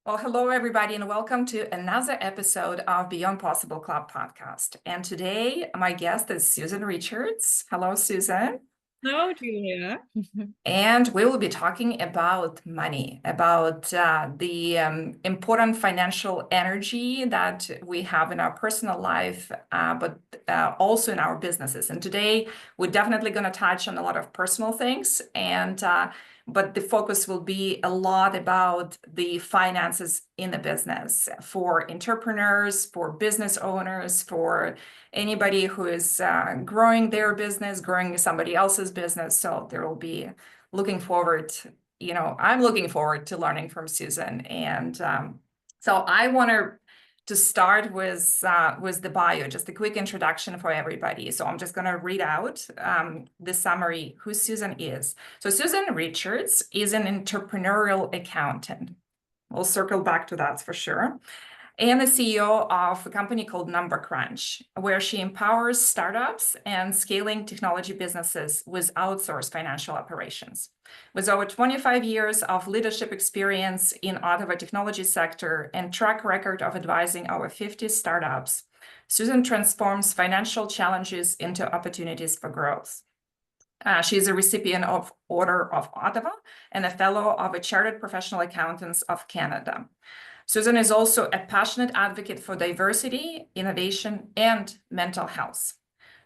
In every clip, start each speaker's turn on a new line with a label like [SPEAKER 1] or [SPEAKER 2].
[SPEAKER 1] Well, hello, everybody, and welcome to another episode of Beyond Possible Club podcast. And today, my guest is Susan Richards. Hello, Susan.
[SPEAKER 2] Hello, Julia.
[SPEAKER 1] And we will be talking about money, about the important financial energy that we have in our personal life, but also in our businesses. And today, we're definitely going to touch on a lot of personal things, but the focus will be a lot about the finances in the business for entrepreneurs, for business owners, for anybody who is growing their business, growing somebody else's business. So there will be looking forward, I'm looking forward to learning from Susan. And so I want to start with the bio, just a quick introduction for everybody. So I'm just going to read out the summary, who Susan is. So Susan Richards is an entrepreneurial accountant. We'll circle back to that for sure. And the CEO of a company called Number Crunch, where she empowers startups and scaling technology businesses with outsourced financial operations. With over 25 years of leadership experience in Ottawa technology sector and track record of advising over 50 startups, Susan transforms financial challenges into opportunities for growth. She is a recipient of Order of Ottawa and a fellow of the Chartered Professional Accountants of Canada. Susan is also a passionate advocate for diversity, innovation, and mental health,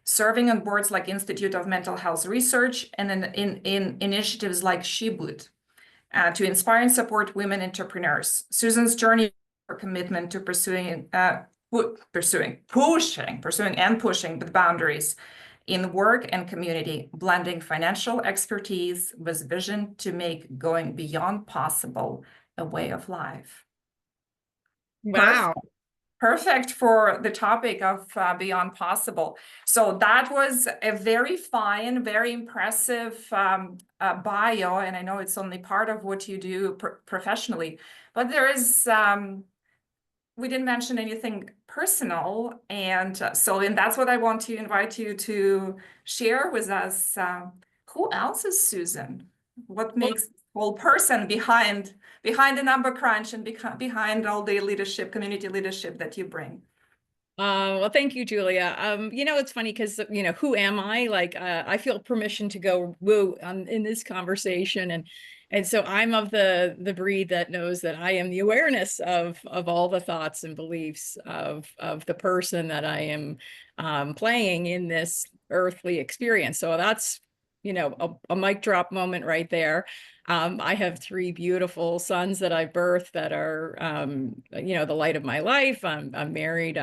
[SPEAKER 1] serving on boards like Institute of Mental Health Research and in initiatives like SheBoot to inspire and support women entrepreneurs. Susan's journey for commitment to pushing the boundaries in work and community, blending financial expertise with vision to make going beyond possible a way of life.
[SPEAKER 2] Wow.
[SPEAKER 1] Perfect for the topic of Beyond Possible. So that was a very fine, very impressive bio, and I know it's only part of what you do professionally, but there is, we didn't mention anything personal, and that's what I want to invite you to share with us. Who else is Susan? What makes the whole person behind the Number Crunch and behind all the leadership, community leadership that you bring?
[SPEAKER 2] Well, thank you, Julia. It's funny because, who am I? Like, I feel permission to go woo in this conversation. And so I'm of the breed that knows that I am the awareness of all the thoughts and beliefs of the person that I am playing in this earthly experience. So that's, a mic drop moment right there. I have three beautiful sons that I birthed that are, the light of my life. I'm married.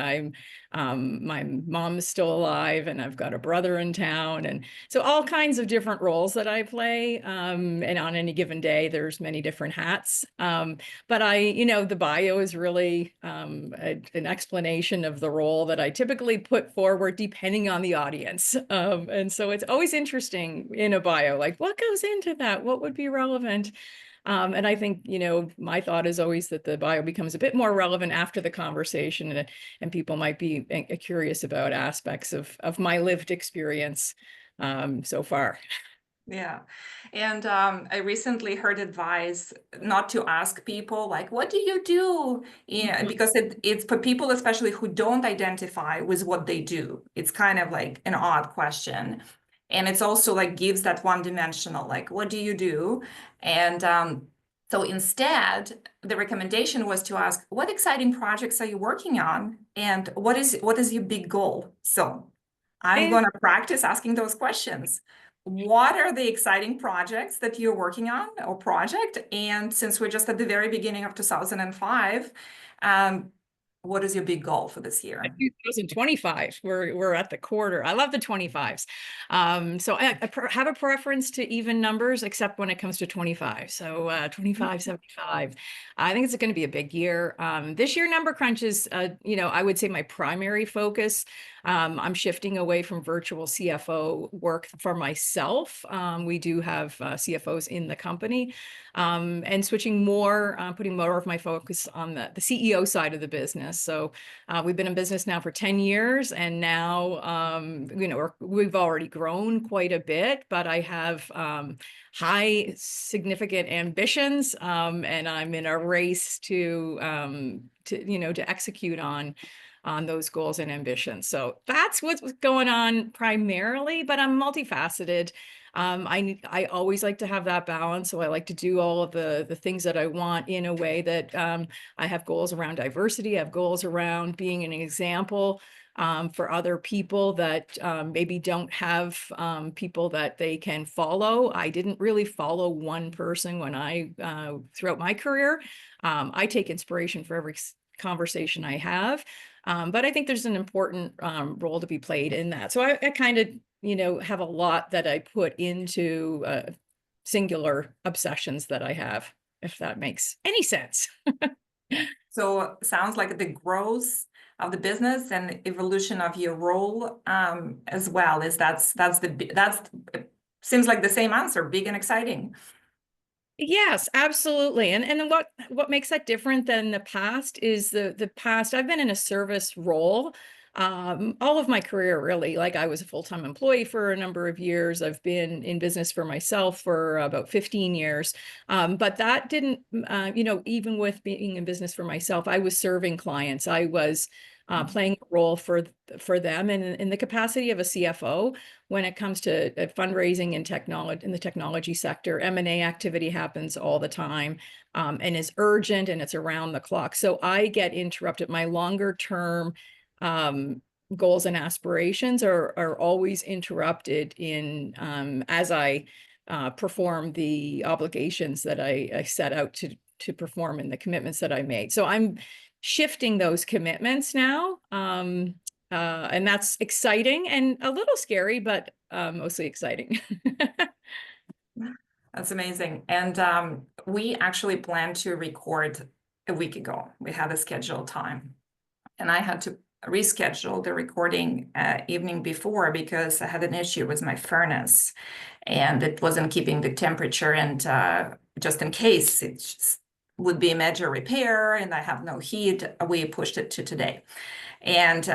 [SPEAKER 2] My mom is still alive, and I've got a brother in town. And so all kinds of different roles that I play. And on any given day, there's many different hats. But the bio is really an explanation of the role that I typically put forward depending on the audience. And so it's always interesting in a bio, like what goes into that? What would be relevant? And I think, my thought is always that the bio becomes a bit more relevant after the conversation, and people might be curious about aspects of my lived experience so far.
[SPEAKER 1] Yeah. And I recently heard advice not to ask people like, what do you do? Yeah, because it's for people, especially who don't identify with what they do. It's kind of like an odd question. And it's also like gives that one-dimensional, like, what do you do? And so instead, the recommendation was to ask, what exciting projects are you working on? And what is your big goal? So I'm going to practice asking those questions. What are the exciting projects that you're working on or project? And since we're just at the very beginning of 2005, what is your big goal for this year?
[SPEAKER 2] 2025. We're at the quarter. I love the 25s. So I have a preference to even numbers, except when it comes to 25. So 25, 75. I think it's going to be a big year. This year, Number Crunch is, I would say my primary focus I'm shifting away from virtual CFO work for myself. We do have CFOs in the company, and switching more, putting more of my focus on the CEO side of the business. So we've been in business now for 10 years, and now, we've already grown quite a bit, but I have high significant ambitions, and I'm in a race to execute on those goals and ambitions. So that's what's going on primarily, but I'm multifaceted. I always like to have that balance. So I like to do all of the things that I want in a way that I have goals around diversity, I have goals around being an example for other people that maybe don't have people that they can follow. I didn't really follow one person when throughout my career. I take inspiration for every conversation I have. But I think there's an important role to be played in that. So I kind of, have a lot that I put into singular obsessions that I have, if that makes any sense.
[SPEAKER 1] So sounds like the growth of the business and evolution of your role as well is that's seems like the same answer, big and exciting.
[SPEAKER 2] Yes, absolutely. And what makes that different than the past is the past. I've been in a service role all of my career, really. Like, I was a full-time employee for a number of years. I've been in business for myself for about 15 years. But that didn't, even with being in business for myself, I was serving clients. I was playing a role for them, and in the capacity of a CFO. When it comes to fundraising and technology in the technology sector, M&A activity happens all the time, and is urgent, and it's around the clock. So I get interrupted. My longer term goals and aspirations are always interrupted as I perform the obligations that I set out to perform, and the commitments that I made. So I'm shifting those commitments now. And that's exciting and a little scary, but mostly exciting.
[SPEAKER 1] That's amazing. And we actually planned to record a week ago. We had a scheduled time, and I had to reschedule the recording evening before because I had an issue with my furnace, and it wasn't keeping the temperature. And just in case it would be a major repair, and I have no heat, we pushed it to today. And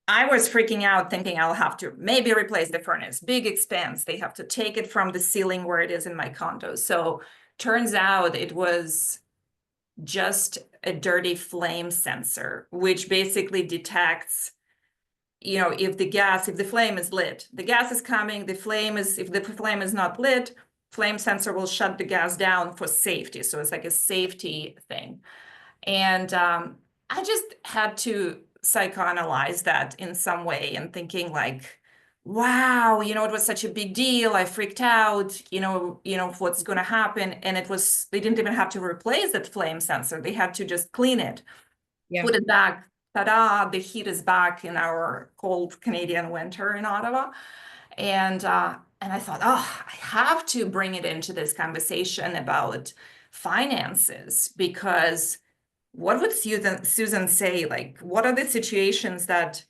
[SPEAKER 1] I was freaking out, thinking I'll have to maybe replace the furnace, big expense. They have to take it from the ceiling where it is in my condo. So turns out it was just a dirty flame sensor, which basically detects, if the flame is lit, the gas is coming, if the flame is not lit, flame sensor will shut the gas down for safety. So it's like a safety thing. And I just had to psychoanalyze that in some way, and thinking like, wow, it was such a big deal. I freaked out, what's going to happen. And they didn't even have to replace that flame sensor. They had to just clean it, put it back. Ta-da, the heat is back in our cold Canadian winter in Ottawa. And I thought, oh, I have to bring it into this conversation about finances, because what would Susan say? Like, what are the situations that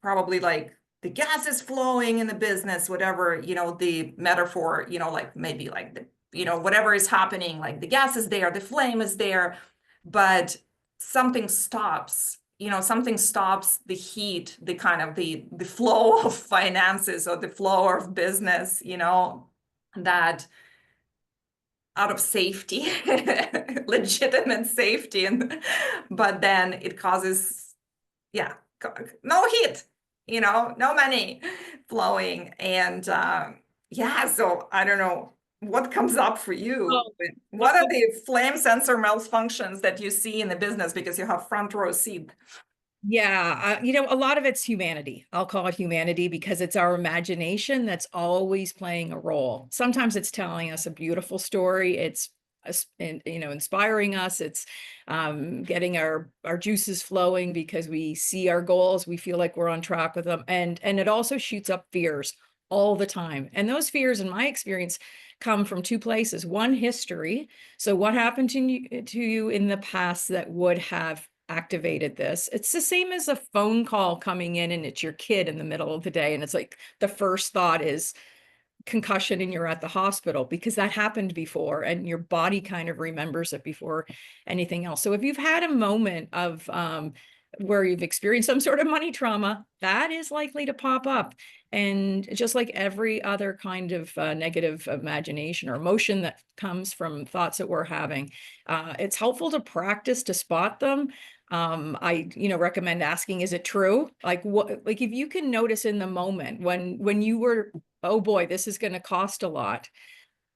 [SPEAKER 1] probably, like, the gas is flowing in the business, whatever, the metaphor, like maybe like whatever is happening, like the gas is there, the flame is there, but something stops, something stops the heat, the kind of the flow of finances, or the flow of business, that out of safety, legitimate safety, but then it causes, no heat, no money flowing. And so I don't know what comes up for you. What are the flame sensor malfunctions that you see in the business, because you have front row seat?
[SPEAKER 2] Yeah, a lot of it's humanity. I'll call it humanity, because it's our imagination that's always playing a role. Sometimes it's telling us a beautiful story. It's inspiring us. It's getting our juices flowing because we see our goals. We feel like we're on track with them, and it also shoots up fears all the time. And those fears, in my experience, come from two places. One, history. So what happened to you in the past that would have activated this. It's the same as a phone call coming in and it's your kid in the middle of the day. And it's like the first thought is concussion and you're at the hospital, because that happened before and your body kind of remembers it before anything else. So if you've had a moment of where you've experienced some sort of money trauma, that is likely to pop up. And just like every other kind of negative imagination or emotion that comes from thoughts that we're having, it's helpful to practice to spot them. I, recommend asking, is it true? Like what, like if you can notice in the moment when you were, oh boy, this is going to cost a lot.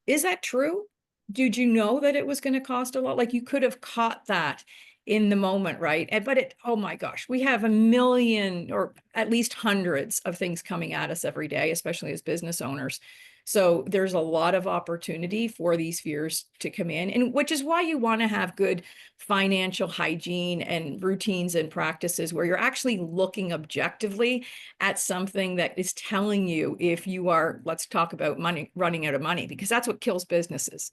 [SPEAKER 2] Is that true? Did you know that it was going to cost a lot? Like you could have caught that in the moment, right? But oh my gosh, we have a million or at least hundreds of things coming at us every day, especially as business owners. So there's a lot of opportunity for these fears to come in, and which is why you want to have good financial hygiene and routines and practices where you're actually looking objectively at something that is telling you if you are, let's talk about money, running out of money, because that's what kills businesses.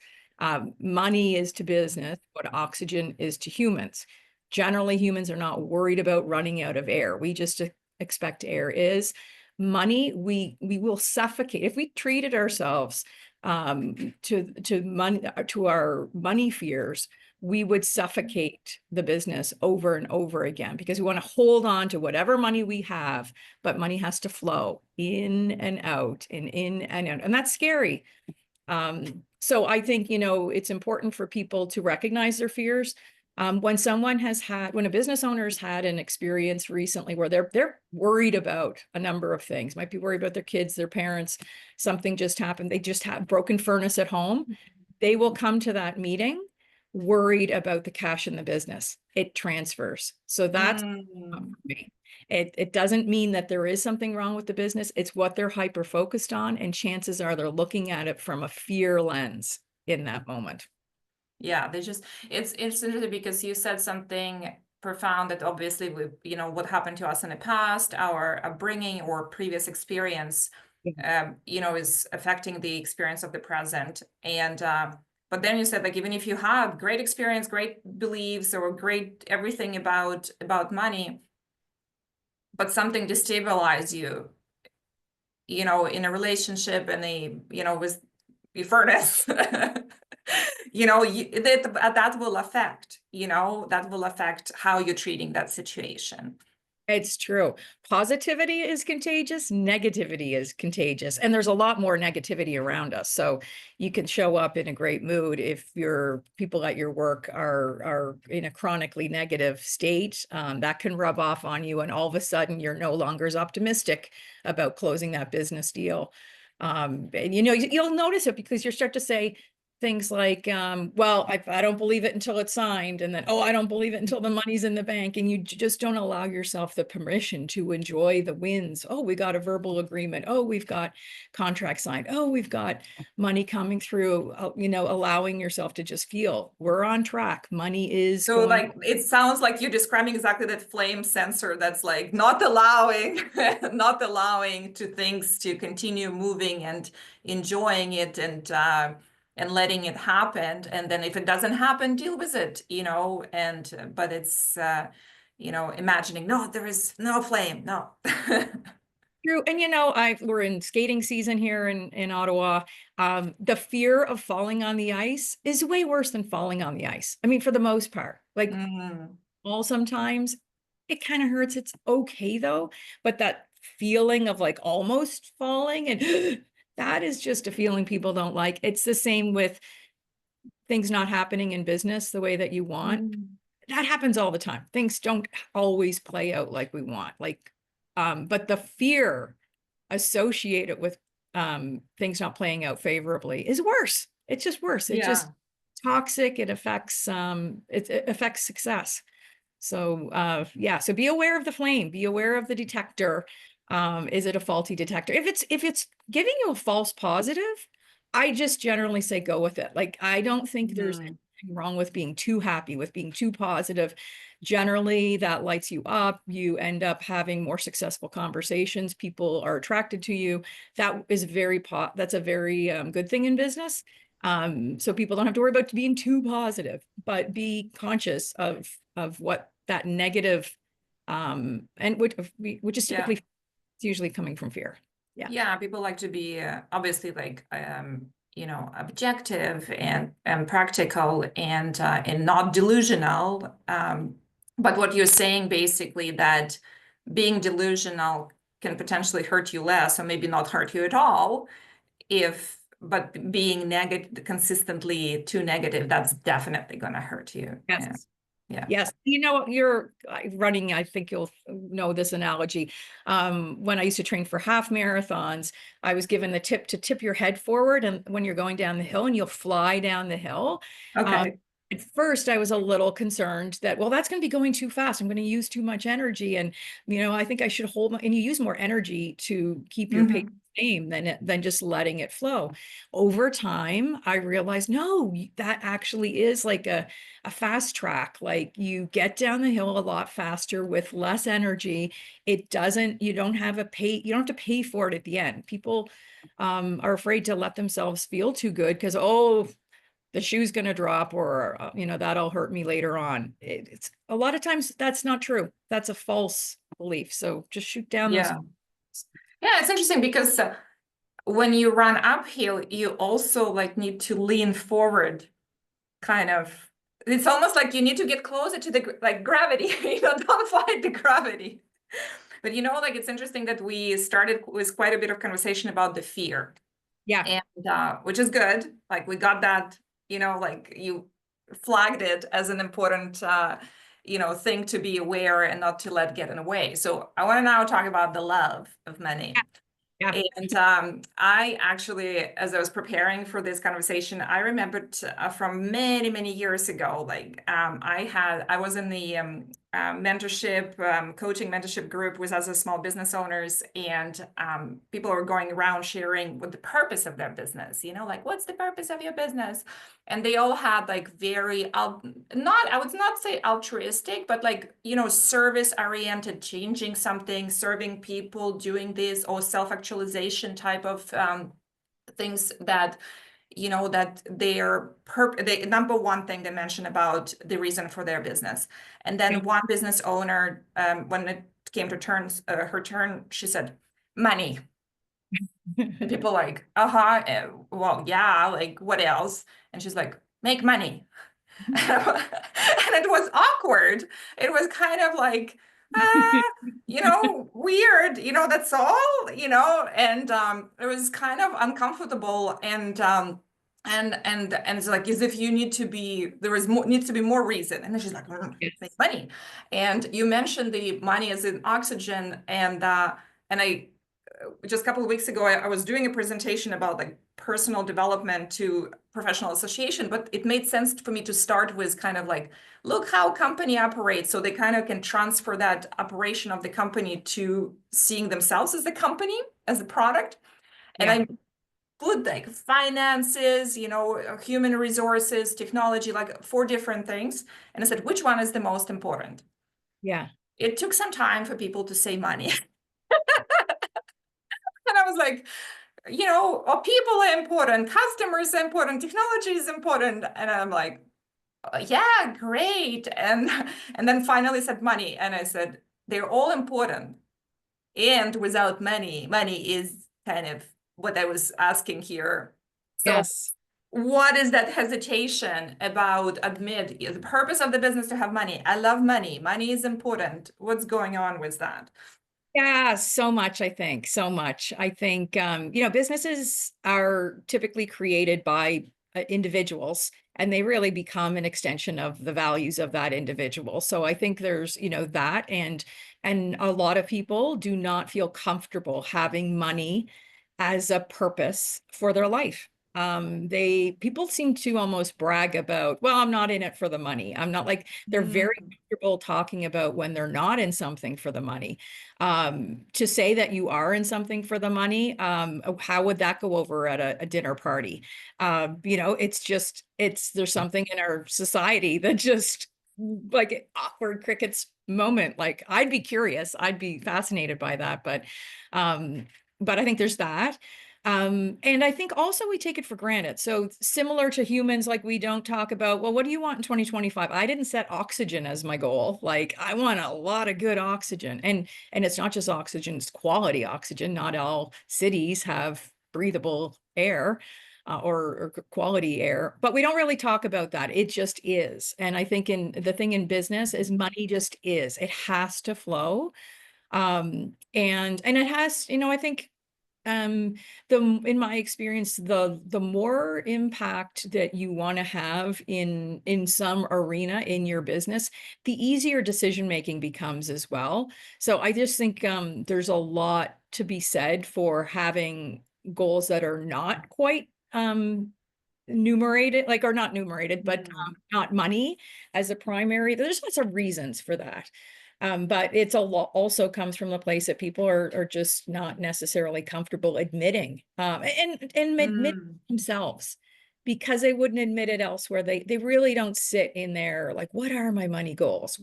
[SPEAKER 2] Money is to business what oxygen is to humans. Generally, humans are not worried about running out of air. We just expect air is. Money, we will suffocate if we treated ourselves to money, to our money fears. We would suffocate the business over and over again because we want to hold on to whatever money we have, but money has to flow in and out and in and out, and that's scary. So I think, it's important for people to recognize their fears. When a business owner's had an experience recently where they're worried about a number of things, might be worried about their kids, their parents, something just happened, they just have broken furnace at home, they will come to that meeting worried about the cash in the business. It transfers. So that's me. It doesn't mean that there is something wrong with the business. It's what they're hyper focused on. And chances are they're looking at it from a fear lens in that moment.
[SPEAKER 1] Yeah, it's interesting because you said something profound that obviously what happened to us in the past, our upbringing or previous experience, is affecting the experience of the present. And but then you said, like, even if you have great experience, great beliefs, or great everything about money, but something destabilizes you, in a relationship and with your furnace, that will affect how you're treating that situation.
[SPEAKER 2] It's true. Positivity is contagious. Negativity is contagious. And there's a lot more negativity around us. So you can show up in a great mood if your people at your work are in a chronically negative state. That can rub off on you. And all of a sudden, you're no longer as optimistic about closing that business deal. And you'll notice it because you start to say things like, well, I don't believe it until it's signed. And then, oh, I don't believe it until the money's in the bank. And you just don't allow yourself the permission to enjoy the wins. Oh, we got a verbal agreement. Oh, we've got contract signed. Oh, we've got money coming through, allowing yourself to just feel we're on track. Money is
[SPEAKER 1] so like, it sounds like you're describing exactly that flame sensor that's like not allowing to things to continue moving and enjoying it and letting it happen. And then if it doesn't happen, deal with it, but it's imagining, no, there is no flame, no.
[SPEAKER 2] True. And we're in skating season here in Ottawa. The fear of falling on the ice is way worse than falling on the ice. I mean, for the most part, like sometimes it kind of hurts. It's okay though. But that feeling of like almost falling and that is just a feeling people don't like. It's the same with things not happening in business the way that you want. That happens all the time. Things don't always play out like we want. But the fear associated with things not playing out favorably is worse. It's just worse. It's just toxic. It affects success. So so be aware of the flame, be aware of the detector. Is it a faulty detector? If it's giving you a false positive, I just generally say go with it. Like, I don't think there's anything wrong with being too happy, with being too positive. Generally, that lights you up. You end up having more successful conversations. People are attracted to you. That is that's a very good thing in business. So people don't have to worry about being too positive, but be conscious of what that negative, and which is
[SPEAKER 1] Yeah.
[SPEAKER 2] typically, it's usually coming from fear. Yeah.
[SPEAKER 1] Yeah, people like to be obviously like objective and practical and not delusional. But what you're saying basically that being delusional can potentially hurt you less, or maybe not hurt you at all, if but being negative consistently too negative, that's definitely gonna hurt you.
[SPEAKER 2] Yes.
[SPEAKER 1] Yeah. Yeah.
[SPEAKER 2] Yes. You know, you're running, I think you'll know this analogy. When I used to train for half marathons, I was given the tip to tip your head forward and when you're going down the hill and you'll fly down the hill.
[SPEAKER 1] Okay.
[SPEAKER 2] At first, I was a little concerned that, well, that's going to be going too fast. I'm going to use too much energy. And, I think I should and you use more energy to keep your pace
[SPEAKER 1] Mhm.
[SPEAKER 2] same than just letting it flow. Over time, I realized, no, that actually is like a fast track. Like you get down the hill a lot faster with less energy. You don't have you don't have to pay for it at the end. People are afraid to let themselves feel too good because, oh, the shoe's going to drop or, that'll hurt me later on. It's a lot of times that's not true. That's a false belief. So just shoot down those.
[SPEAKER 1] Yeah. Yeah, it's interesting because when you run uphill, you also like need to lean forward, kind of. It's almost like you need to get closer to the like gravity, don't fight the gravity. But like it's interesting that we started with quite a bit of conversation about the fear,
[SPEAKER 2] Yeah.
[SPEAKER 1] and which is good. Like we got that, like you flagged it as an important thing to be aware and not to let get in the way. So I want to now talk about the love of money.
[SPEAKER 2] Yeah.
[SPEAKER 1] And I actually, as I was preparing for this conversation, I remembered from many, many years ago, like I was in the coaching mentorship group with other small business owners, and people were going around sharing what the purpose of their business, like what's the purpose of your business? And they all had like very, I would not say altruistic, but like, service oriented, changing something, serving people, doing this, or self-actualization type of things that, that the number one thing they mentioned about the reason for their business. And then one business owner, when it came to her turn, she said, money. And people like, well, yeah, like what else? And she's like, make money. And it was awkward. It was kind of like, weird, that's all, and it was kind of uncomfortable and it's like as if you need to be needs to be more reason. And then she's like, make money. And you mentioned the money as an oxygen, and I just a couple of weeks ago, I was doing a presentation about like personal development to professional association, but it made sense for me to start with kind of like, look how company operates. So they kind of can transfer that operation of the company to seeing themselves as the company, as a product. And I put like finances, human resources, technology, like 4 different things. And I said, which one is the most important?
[SPEAKER 2] Yeah.
[SPEAKER 1] It took some time for people to say money. And I was like, people are important, customers are important, technology is important. And I'm like, yeah, great. And then finally said money. And I said, they're all important. And without money, money is kind of what I was asking here. So
[SPEAKER 2] Yes.
[SPEAKER 1] what is that hesitation about admit the purpose of the business to have money? I love money. Money is important. What's going on with that?
[SPEAKER 2] Yeah, so much, I think, so much. I think, businesses are typically created by individuals and they really become an extension of the values of that individual. So I think there's, that and a lot of people do not feel comfortable having money as a purpose for their life. People seem to almost brag about, well, I'm not in it for the money. I'm not like, they're very comfortable talking about when they're not in something for the money. To say that you are in something for the money, how would that go over at a dinner party? There's something in our society that just like awkward crickets moment. Like I'd be curious, I'd be fascinated by that, but I think there's that. And I think also we take it for granted. So similar to humans, like we don't talk about, well, what do you want in 2025? I didn't set oxygen as my goal. Like I want a lot of good oxygen. And it's not just oxygen, it's quality oxygen. Not all cities have breathable air. Or quality air, but we don't really talk about that. It just is. And I think in the thing in business is money just is. It has to flow. And it has, I think in my experience, the more impact that you want to have in some arena in your business, the easier decision making becomes as well. So I just think there's a lot to be said for having goals that are not quite numerated, like, or not numerated, but not money as a primary. There's lots of reasons for that. But it's a lot also comes from the place that people are just not necessarily comfortable admitting, and admit
[SPEAKER 1] Mm.
[SPEAKER 2] themselves, because they wouldn't admit it elsewhere. They really don't sit in there like, what are my money goals?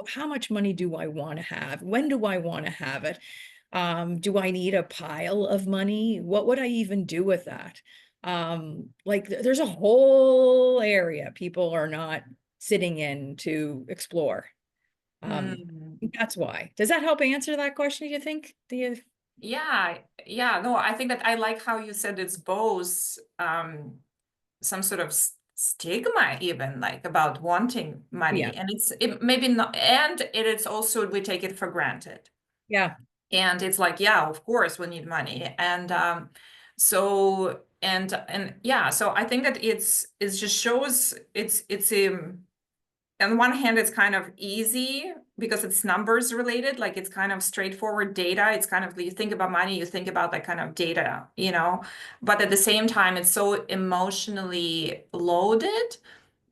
[SPEAKER 2] How much money do I want to have? When do I want to have it? Do I need a pile of money? What would I even do with that? Like there's a whole area people are not sitting in to explore.
[SPEAKER 1] Mm.
[SPEAKER 2] That's why. Does that help answer that question, do you think? Do you?
[SPEAKER 1] Yeah, yeah. No, I think that I like how you said it's both some sort of stigma, even like about wanting
[SPEAKER 2] Yeah.
[SPEAKER 1] money, and it maybe not, and it is also we take it for granted,
[SPEAKER 2] Yeah.
[SPEAKER 1] and it's like, yeah, of course we need money, and so and yeah, so I think that it just shows it's on one hand, it's kind of easy because it's numbers related, like it's kind of straightforward data. It's kind of, you think about money, you think about that kind of data, but at the same time, it's so emotionally loaded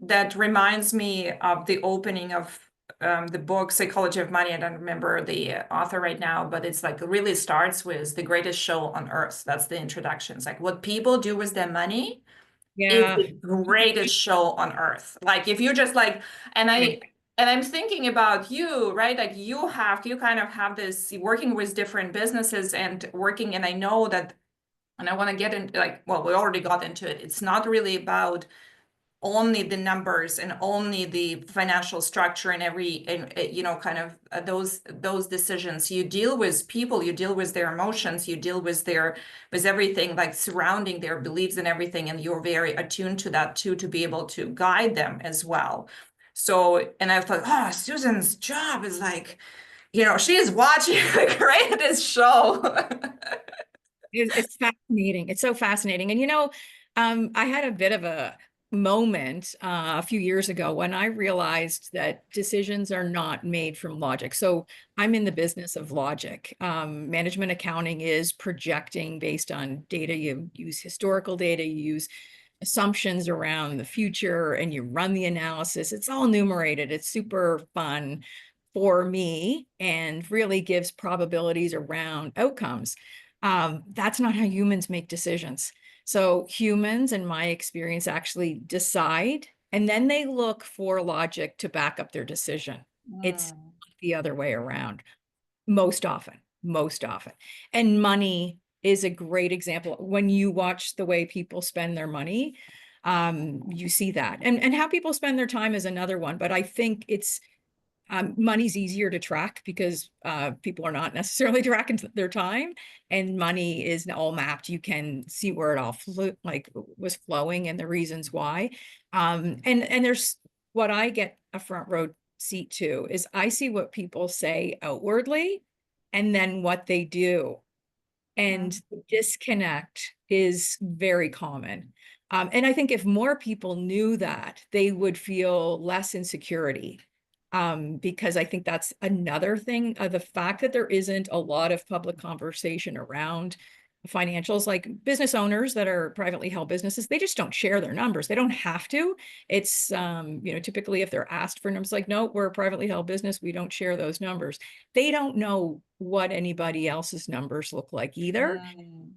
[SPEAKER 1] that reminds me of the opening of the book Psychology of Money. I don't remember the author right now, but it's like, it really starts with the greatest show on earth. That's the introduction. It's like what people do with their money is
[SPEAKER 2] Yeah.
[SPEAKER 1] the greatest show on earth. Like if you just like, and I
[SPEAKER 2] Right.
[SPEAKER 1] and I'm thinking about you, right? Like you kind of have this working with different businesses and working, and I know that, and I want to get into like, well, we already got into it. It's not really about only the numbers and only the financial structure and kind of those decisions. You deal with people, you deal with their emotions, you deal with everything like surrounding their beliefs and everything, and you're very attuned to that too, to be able to guide them as well. So, and I thought, oh, Susan's job is like, she is watching the greatest show.
[SPEAKER 2] It's fascinating. It's so fascinating. And I had a bit of a moment a few years ago when I realized that decisions are not made from logic. So I'm in the business of logic. Management accounting is projecting based on data. You use historical data, you use assumptions around the future, and you run the analysis. It's all numerated. It's super fun for me and really gives probabilities around outcomes. That's not how humans make decisions. So humans, in my experience, actually decide, and then they look for logic to back up their decision. It's
[SPEAKER 1] Mm.
[SPEAKER 2] the other way around, most often, most often. And money is a great example. When you watch the way people spend their money, you see that. And how people spend their time is another one. But I think it's money's easier to track because people are not necessarily tracking their time, and money is all mapped. You can see where it all was flowing and the reasons why. And there's what I get a front row seat to is I see what people say outwardly and then what they do. And
[SPEAKER 1] Mm.
[SPEAKER 2] the disconnect is very common. And I think if more people knew that, they would feel less insecurity. Because I think that's another thing, the fact that there isn't a lot of public conversation around financials, like business owners that are privately held businesses, they just don't share their numbers. They don't have to. It's, typically if they're asked for numbers, like, no, we're a privately held business, we don't share those numbers. They don't know what anybody else's numbers look like either.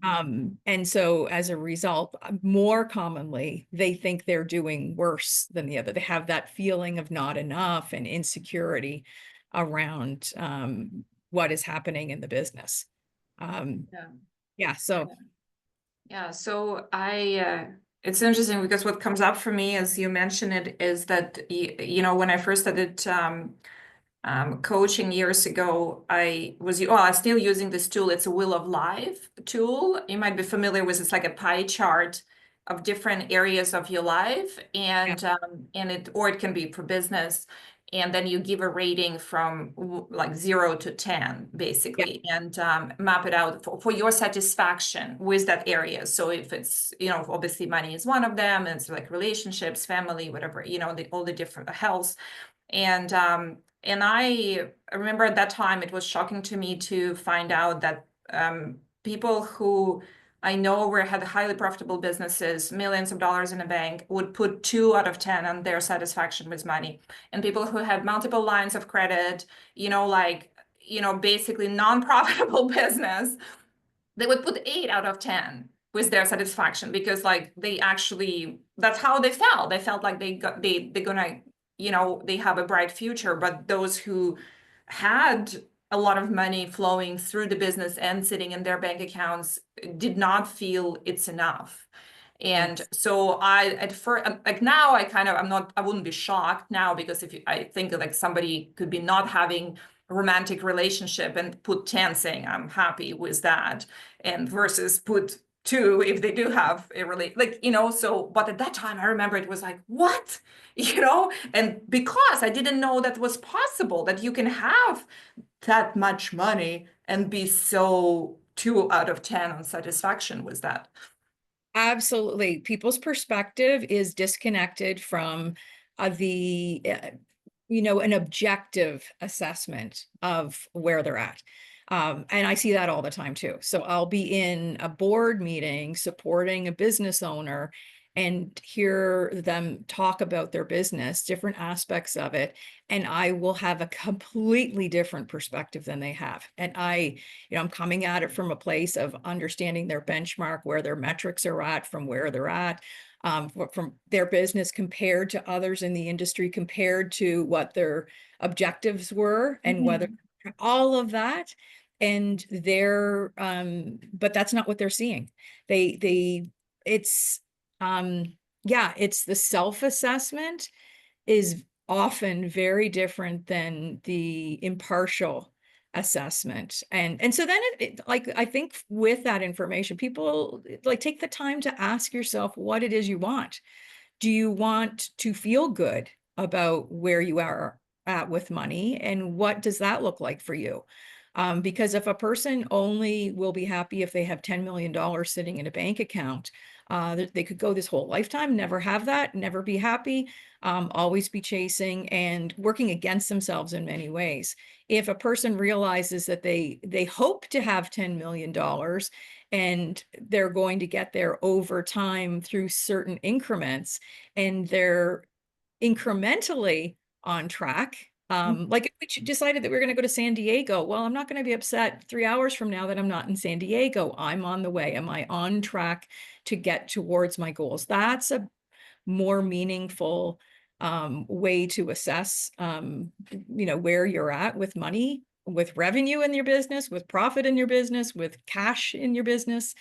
[SPEAKER 1] Mm.
[SPEAKER 2] And so as a result, more commonly, they think they're doing worse than the other. They have that feeling of not enough and insecurity around what is happening in the business. Um,
[SPEAKER 1] Yeah.
[SPEAKER 2] yeah, so
[SPEAKER 1] Yeah. Yeah, so it's interesting because what comes up for me as you mentioned it is that, when I first started coaching years ago, I still using this tool. It's a Wheel of Life tool. You might be familiar with it's like a pie chart of different areas of your life,
[SPEAKER 2] Yeah.
[SPEAKER 1] and it can be for business. And then you give a rating from like 0 to 10,
[SPEAKER 2] Yeah.
[SPEAKER 1] basically, and map it out for your satisfaction with that area. So if it's, obviously money is one of them, and it's like relationships, family, whatever, all the different health. And I remember at that time it was shocking to me to find out that people who I know had highly profitable businesses, millions of dollars in the bank, would put 2 out of 10 on their satisfaction with money. And people who had multiple lines of credit, basically non-profitable business, they would put 8 out of 10 with their satisfaction, because like that's how they felt. They felt like they're gonna, they have a bright future. But those who had a lot of money flowing through the business and sitting in their bank accounts did not feel it's enough. And
[SPEAKER 2] Yes.
[SPEAKER 1] so I at first, like now, I wouldn't be shocked now, because I think like somebody could be not having a romantic relationship and put 10 saying I'm happy with that, and versus put 2 if they do have a so, but at that time I remember it was like, what? And because I didn't know that was possible, that you can have that much money and be so 2 out of 10 on satisfaction with that.
[SPEAKER 2] Absolutely. People's perspective is disconnected from the an objective assessment of where they're at. And I see that all the time too. So I'll be in a board meeting supporting a business owner and hear them talk about their business, different aspects of it, and I will have a completely different perspective than they have. And I'm coming at it from a place of understanding their benchmark, where their metrics are at, from where they're at, from their business compared to others in the industry, compared to what their objectives were, and whether
[SPEAKER 1] Mhm.
[SPEAKER 2] all of that. And but that's not what they're seeing. They, it's, yeah, it's the self-assessment is often very different than the impartial assessment. And so then like, I think with that information, people like take the time to ask yourself what it is you want. Do you want to feel good about where you are at with money, and what does that look like for you? Because if a person only will be happy if they have $10 million sitting in a bank account, they could go this whole lifetime, never have that, never be happy, always be chasing and working against themselves in many ways. If a person realizes that they hope to have $10 million and they're going to get there over time through certain increments, and they're incrementally on track. Like if we decided that we are going to go to San Diego, well, I'm not going to be upset 3 hours from now that I'm not in San Diego. I'm on the way. Am I on track to get towards my goals? That's a more meaningful way to assess, where you're at with money, with revenue in your business, with profit in your business, with cash in your business.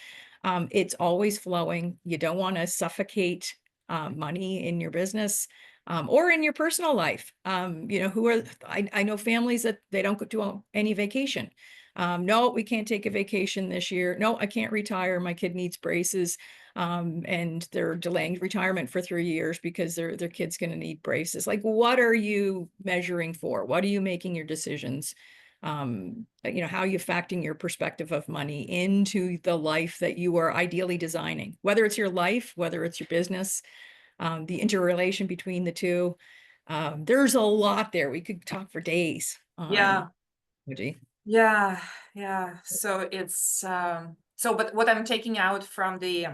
[SPEAKER 2] It's always flowing. You don't want to suffocate money in your business, or in your personal life. I know families that they don't do any vacation. No, we can't take a vacation this year. No, I can't retire. My kid needs braces. And they're delaying retirement for 3 years because their kid's going to need braces. Like, what are you measuring for? What are you making your decisions? How are you factoring your perspective of money into the life that you are ideally designing, whether it's your life, whether it's your business, the interrelation between the two. There's a lot there. We could talk for days on.
[SPEAKER 1] Yeah. Yeah, yeah. So but what I'm taking out from the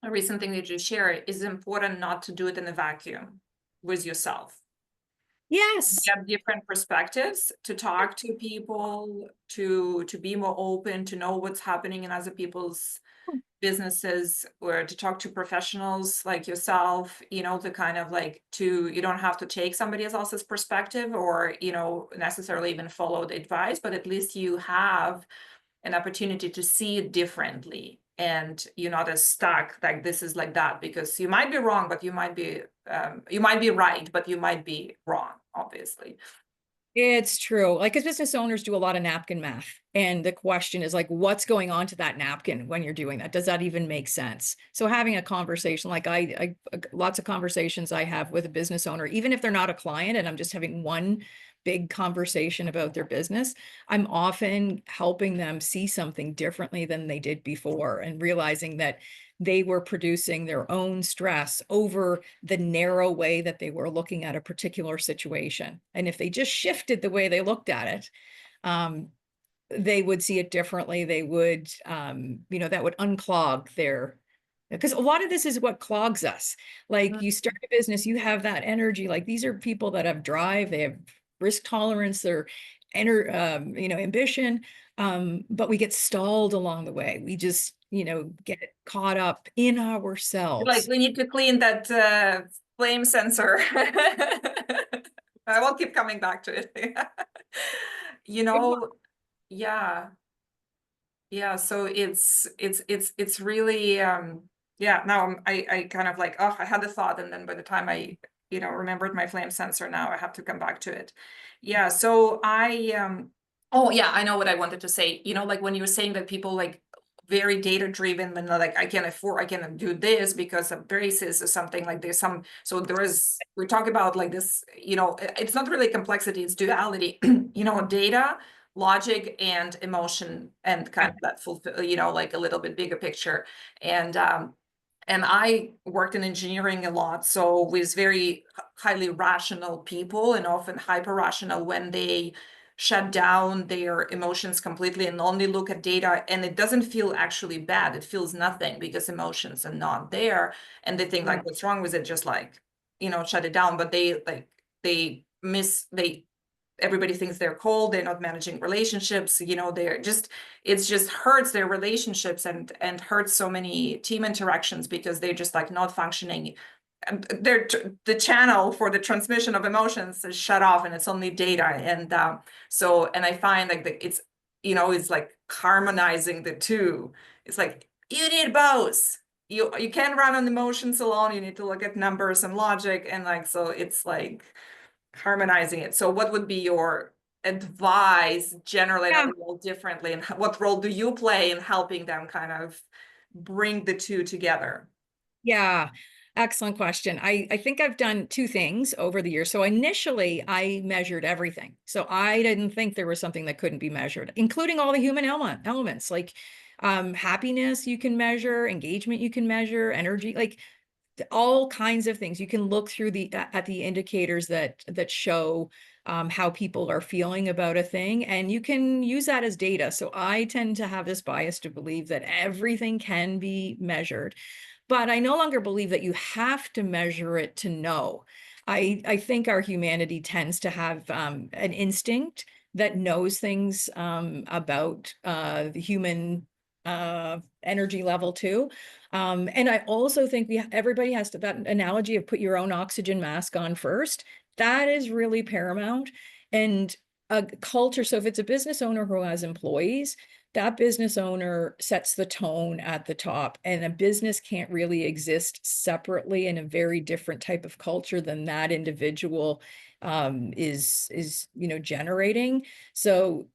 [SPEAKER 1] recent thing that you shared is important not to do it in a vacuum with yourself.
[SPEAKER 2] Yes.
[SPEAKER 1] Get different perspectives, to talk to people, to be more open, to know what's happening in other people's businesses, or to talk to professionals like yourself, to kind of like you don't have to take somebody else's perspective, or necessarily even follow the advice, but at least you have an opportunity to see it differently. and you're not as stuck like this is like that, because you might be wrong, but you might be right, but you might be wrong, obviously.
[SPEAKER 2] It's true. Like, as business owners do a lot of napkin math. And the question is like, what's going on to that napkin when you're doing that? Does that even make sense? So having a conversation, like I lots of conversations I have with a business owner, even if they're not a client and I'm just having one big conversation about their business, I'm often helping them see something differently than they did before, and realizing that they were producing their own stress over the narrow way that they were looking at a particular situation. And if they just shifted the way they looked at it, they would see it differently. They would, that would unclog their, because a lot of this is what clogs us. Like, you start a business, you have that energy. Like, these are people that have drive, they have risk tolerance, they're ambition. But we get stalled along the way. We just, get caught up in
[SPEAKER 1] Like,
[SPEAKER 2] ourselves.
[SPEAKER 1] we need to clean that flame sensor. I will keep coming back to it. You know, yeah. Yeah, so it's really yeah, now I kind of like, oh, I had the thought, and then by the time I remembered my flame sensor, now I have to come back to it. Yeah, so oh yeah, I know what I wanted to say. Like when you were saying that people like very data driven, and like I can do this because of braces or something, like there's some, so we talk about like this, it's not really complexity, it's duality. Data, logic, and emotion, and kind of that fulfill, like a little bit bigger picture. And I worked in engineering a lot, so with very highly rational people, and often hyper rational, when they shut down their emotions completely and only look at data, and it doesn't feel actually bad, it feels nothing because emotions are not there, and they think like, what's wrong with it, just like shut it down. But they everybody thinks they're cold, they're not managing relationships, it just hurts their relationships, and hurts so many team interactions, because they're just like not functioning. The channel for the transmission of emotions is shut off, and it's only data. And and I find like it's like harmonizing the two. It's like, you need both. You can't run on emotions alone, you need to look at numbers and logic, and like, so it's like harmonizing it. So what would be your advice generally? I know they all differently, and what role do you play in helping them kind of bring the two together?
[SPEAKER 2] Yeah, excellent question. I think I've done two things over the years. So initially, I measured everything. So I didn't think there was something that couldn't be measured, including all the human elements, like happiness you can measure, engagement you can measure, energy, like all kinds of things. You can look through at the indicators that show how people are feeling about a thing, and you can use that as data. So I tend to have this bias to believe that everything can be measured, but I no longer believe that you have to measure it to know. I think our humanity tends to have an instinct that knows things about the human energy level too. And I also think everybody has to, that analogy of put your own oxygen mask on first, that is really paramount. And a culture, so if it's a business owner who has employees, that business owner sets the tone at the top, and a business can't really exist separately in a very different type of culture than that individual is generating. So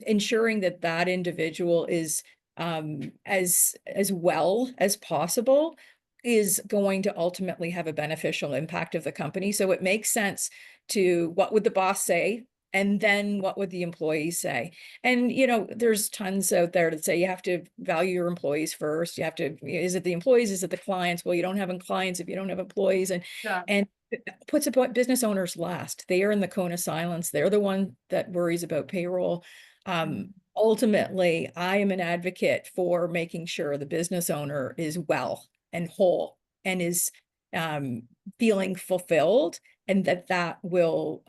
[SPEAKER 2] ensuring that that individual is as well as possible is going to ultimately have a beneficial impact of the company. So it makes sense to, what would the boss say? And then what would the employees say? And, there's tons out there that say you have to value your employees first. You have to, is it the employees? Is it the clients? Well, you don't have clients if you don't have employees.
[SPEAKER 1] Yeah.
[SPEAKER 2] And puts business owners last. They are in the cone of silence. They're the one that worries about payroll. Ultimately, I am an advocate for making sure the business owner is well and whole and is feeling fulfilled, and that will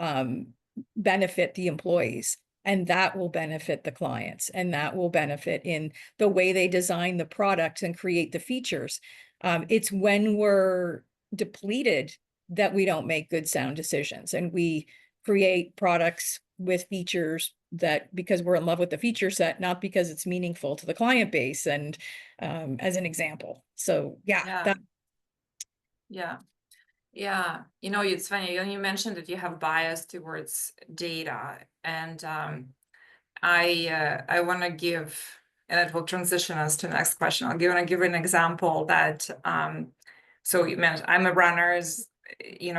[SPEAKER 2] benefit the employees, and that will benefit the clients, and that will benefit in the way they design the products and create the features. It's when we're depleted that we don't make good sound decisions, and we create products with features that because we're in love with the feature set, not because it's meaningful to the client base. And as an example. So yeah,
[SPEAKER 1] Yeah.
[SPEAKER 2] that
[SPEAKER 1] Yeah. Yeah. It's funny. You mentioned that you have bias towards data, and I want to give, and it will transition us to the next question. Want to give an example that, so you mentioned I'm a runner, as you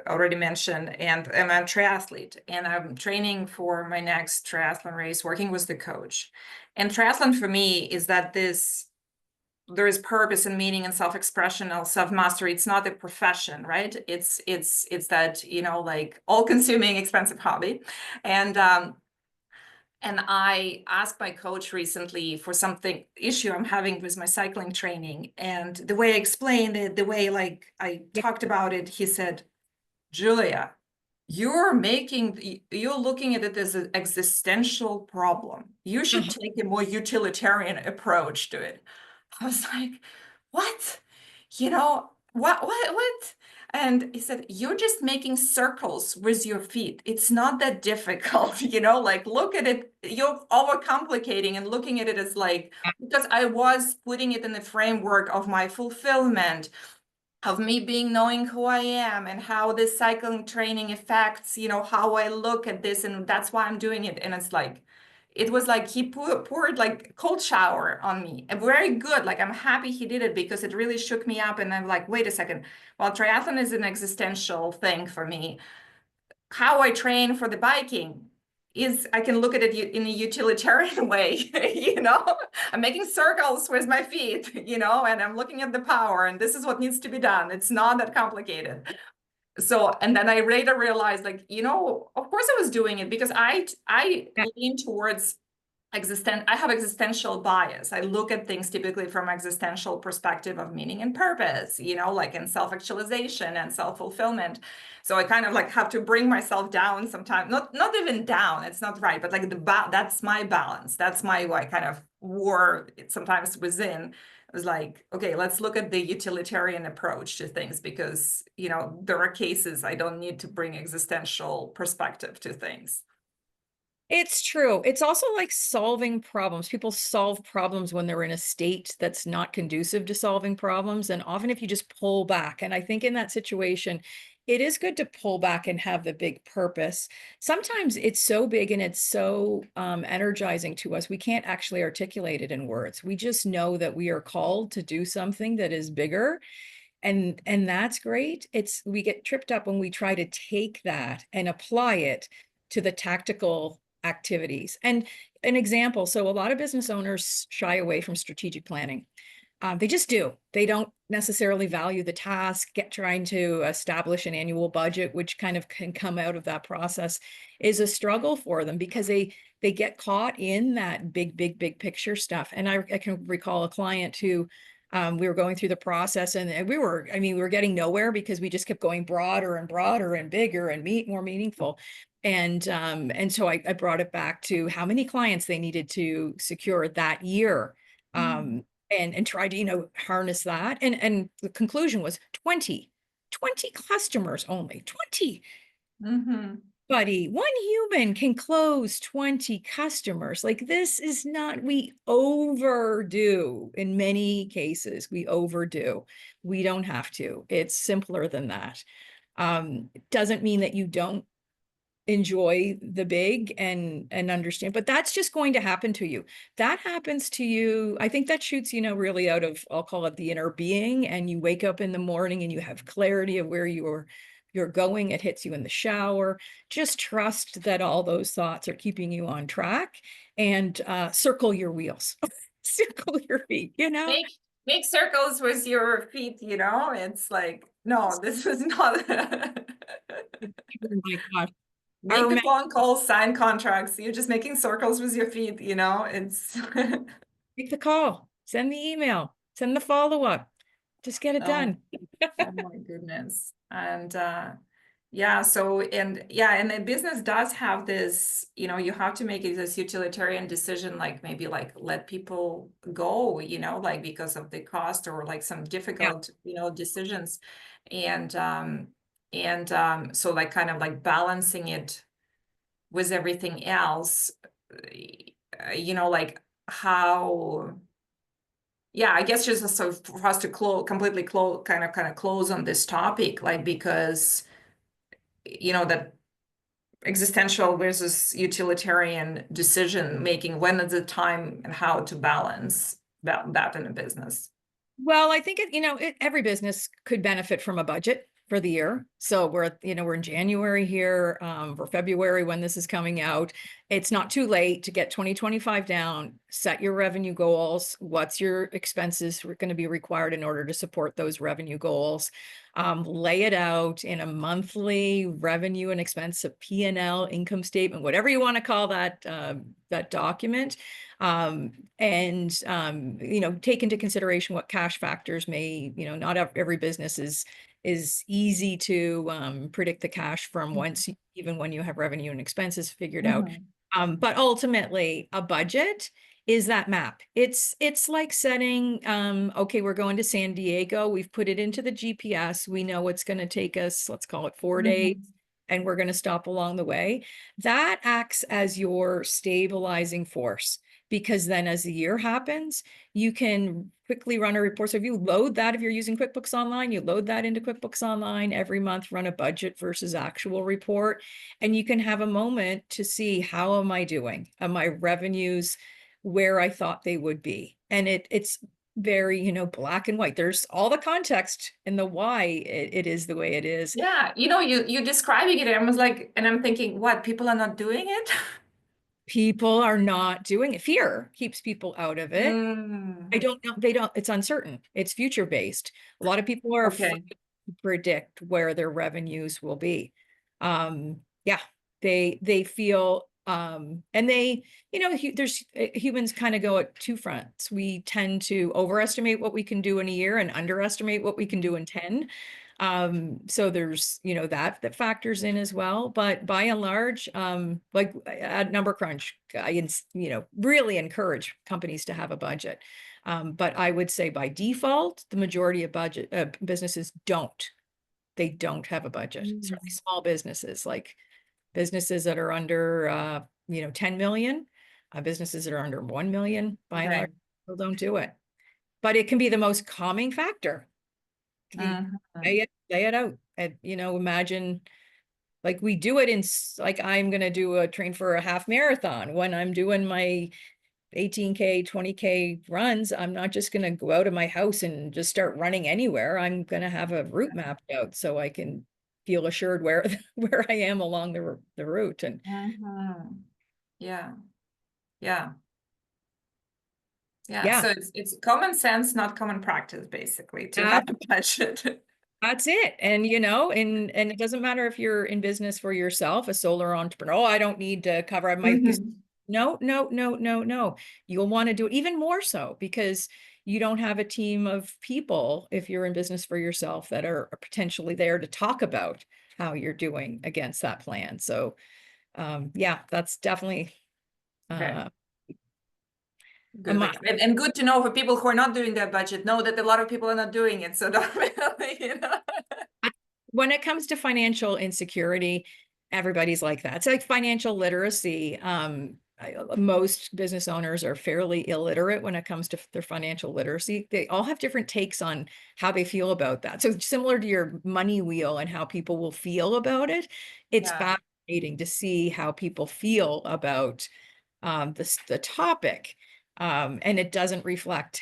[SPEAKER 1] already mentioned, and I'm a triathlete, and I'm training for my next triathlon race, working with the coach. And triathlon for me is that there is purpose and meaning and self-expression and self-mastery. It's not a profession, right? It's that, like all-consuming expensive hobby. And I asked my coach recently for something issue I'm having with my cycling training. And the way I explained it, the way like I talked about it, he said, Julia, you're looking at it as an existential problem. You should take a more utilitarian approach to it. I was like, what? What? And he said, you're just making circles with your feet. It's not that difficult, like look at it. You're overcomplicating and looking at it as like, because I was putting it in the framework of my fulfillment, of me knowing who I am and how this cycling training affects, how I look at this, and that's why I'm doing it. And it was like he poured like cold shower on me, and very good. Like I'm happy he did it because it really shook me up. And I'm like, wait a second. Well, triathlon is an existential thing for me. How I train for the biking is I can look at it in a utilitarian way, I'm making circles with my feet, and I'm looking at the power, and this is what needs to be done. It's not that complicated. So, and then I later realized, like, of course I was doing it because I lean towards I have existential bias. I look at things typically from existential perspective of meaning and purpose, like in self-actualization and self-fulfillment. So I kind of like have to bring myself down sometimes, not even down, it's not right, but like that's my balance. That's my like kind of war sometimes within. It was like, okay, let's look at the utilitarian approach to things because, there are cases I don't need to bring existential perspective to things.
[SPEAKER 2] It's true. It's also like solving problems. People solve problems when they're in a state that's not conducive to solving problems. And often if you just pull back, and I think in that situation, it is good to pull back and have the big purpose. Sometimes it's so big and it's so energizing to us, we can't actually articulate it in words. We just know that we are called to do something that is bigger. And that's great. We get tripped up when we try to take that and apply it to the tactical activities. And an example, so a lot of business owners shy away from strategic planning. They just do. They don't necessarily value the task. Trying to establish an annual budget, which kind of can come out of that process, is a struggle for them because they get caught in that big picture stuff. And I can recall a client who we were going through the process, and we were getting nowhere because we just kept going broader and broader and bigger and more meaningful. And so I brought it back to how many clients they needed to secure that year. And tried to, harness that. And the conclusion was 20 customers only, 20.
[SPEAKER 1] Mm-hmm.
[SPEAKER 2] Buddy, one human can close 20 customers. Like this is not, we overdo in many cases, we overdo. We don't have to. It's simpler than that. It doesn't mean that you don't enjoy the big and understand, but that's just going to happen to you. That happens to you. I think that shoots, really out of, I'll call it the inner being, and you wake up in the morning and you have clarity of where you're going. It hits you in the shower. Just trust that all those thoughts are keeping you on track, and circle your wheels. Circle your feet,
[SPEAKER 1] Make circles with your feet, it's like, no, this is not.
[SPEAKER 2] Oh my gosh.
[SPEAKER 1] Make the phone calls, sign contracts. You're just making circles with your feet, it's.
[SPEAKER 2] Make the call, send the email, send the follow-up. Just get it done.
[SPEAKER 1] Oh my goodness. And yeah, and the business does have this, you have to make this utilitarian decision, like maybe like let people go, like because of the cost or like some difficult, decisions. And so like kind of like balancing it with everything else, like how, yeah, I guess just so for us to completely kind of close on this topic, like, because, that existential versus utilitarian decision making, when is the time and how to balance that in a business?
[SPEAKER 2] Well, I think every business could benefit from a budget for the year. So we're in January here, for February when this is coming out. It's not too late to get 2025 down, set your revenue goals. What's your expenses going to be required in order to support those revenue goals? Lay it out in a monthly revenue and expense, a P&L, income statement, whatever you want to call that, that document. And take into consideration what cash factors may, not every business is easy to predict the cash from even when you have revenue and expenses figured out. But ultimately, a budget is that map. It's like setting, okay, we're going to San Diego. We've put it into the GPS. We know it's going to take us, let's call it 4 days, and we're going to stop along the way. That acts as your stabilizing force, because then as the year happens, you can quickly run a report. So if you load that, if you're using QuickBooks Online, you load that into QuickBooks Online every month, run a budget versus actual report, and you can have a moment to see, how am I doing? Are my revenues where I thought they would be? And it's very, black and white. There's all the context and the why it is the way it is.
[SPEAKER 1] Yeah, you describing it, I was like, and I'm thinking, what, people are not doing it?
[SPEAKER 2] People are not doing it. Fear keeps people out of it. I
[SPEAKER 1] Mm,
[SPEAKER 2] don't know. They don't, it's uncertain. It's future based. A lot of people are afraid
[SPEAKER 1] okay.
[SPEAKER 2] to predict where their revenues will be. Yeah, they feel, and they, there's humans kind of go at two fronts. We tend to overestimate what we can do in a year and underestimate what we can do in 10. So there's, that factors in as well. But by and large, like at Number Crunch, I, really encourage companies to have a budget. But I would say by default, the majority of businesses don't. They don't have a budget. Certainly small businesses, like businesses that are under, 10 million, businesses that are under 1 million, by and large,
[SPEAKER 1] Okay.
[SPEAKER 2] people don't do it. But it can be the most calming factor. Lay it out. And, imagine, like, we do it in, like, I'm going to do a train for a half marathon. When I'm doing my 18K, 20K runs, I'm not just going to go out of my house and just start running anywhere. I'm going to have a route mapped out so I can feel assured where where I am along the route. And
[SPEAKER 1] Yeah, yeah, yeah.
[SPEAKER 2] yeah,
[SPEAKER 1] So it's common sense, not common practice, basically, to have a budget.
[SPEAKER 2] that's it. And, and it doesn't matter if you're in business for yourself, a solar entrepreneur. Oh, I don't need to cover my, no, no, no, no, no. You'll want to do it even more so because you don't have a team of people, if you're in business for yourself, that are potentially there to talk about how you're doing against that plan. So, yeah, that's definitely,
[SPEAKER 1] Okay.
[SPEAKER 2] uh,
[SPEAKER 1] Good. Like, and good to know for people who are not doing their budget, know that a lot of people are not doing it. So don't really.
[SPEAKER 2] when it comes to financial insecurity, everybody's like that. It's like financial literacy. Most business owners are fairly illiterate when it comes to their financial literacy. They all have different takes on how they feel about that. So similar to your money wheel and how people will feel about it, it's
[SPEAKER 1] Yeah.
[SPEAKER 2] fascinating to see how people feel about the topic. And it doesn't reflect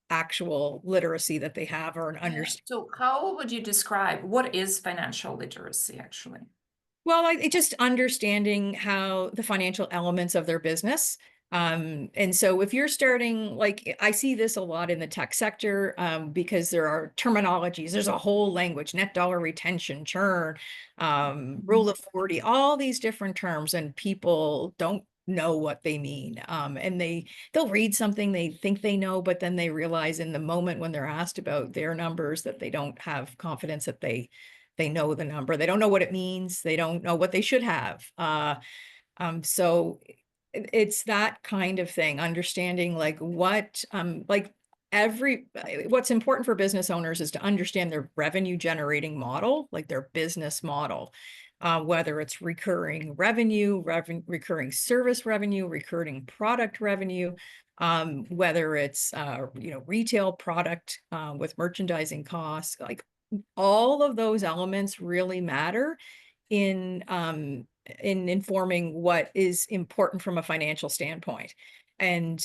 [SPEAKER 2] actual literacy that they have or an understanding.
[SPEAKER 1] So how would you describe what is financial literacy actually?
[SPEAKER 2] Well, it's just understanding how the financial elements of their business. And so if you're starting, like I see this a lot in the tech sector, because there are terminologies, there's a whole language, net dollar retention, churn, rule of 40, all these different terms, and people don't know what they mean. And they'll read something they think they know, but then they realize in the moment when they're asked about their numbers that they don't have confidence that they know the number. They don't know what it means. They don't know what they should have. So it's that kind of thing, understanding like what, like what's important for business owners is to understand their revenue generating model, like their business model, whether it's recurring revenue, recurring service revenue, recurring product revenue, whether it's retail product with merchandising costs, like all of those elements really matter in informing what is important from a financial standpoint. And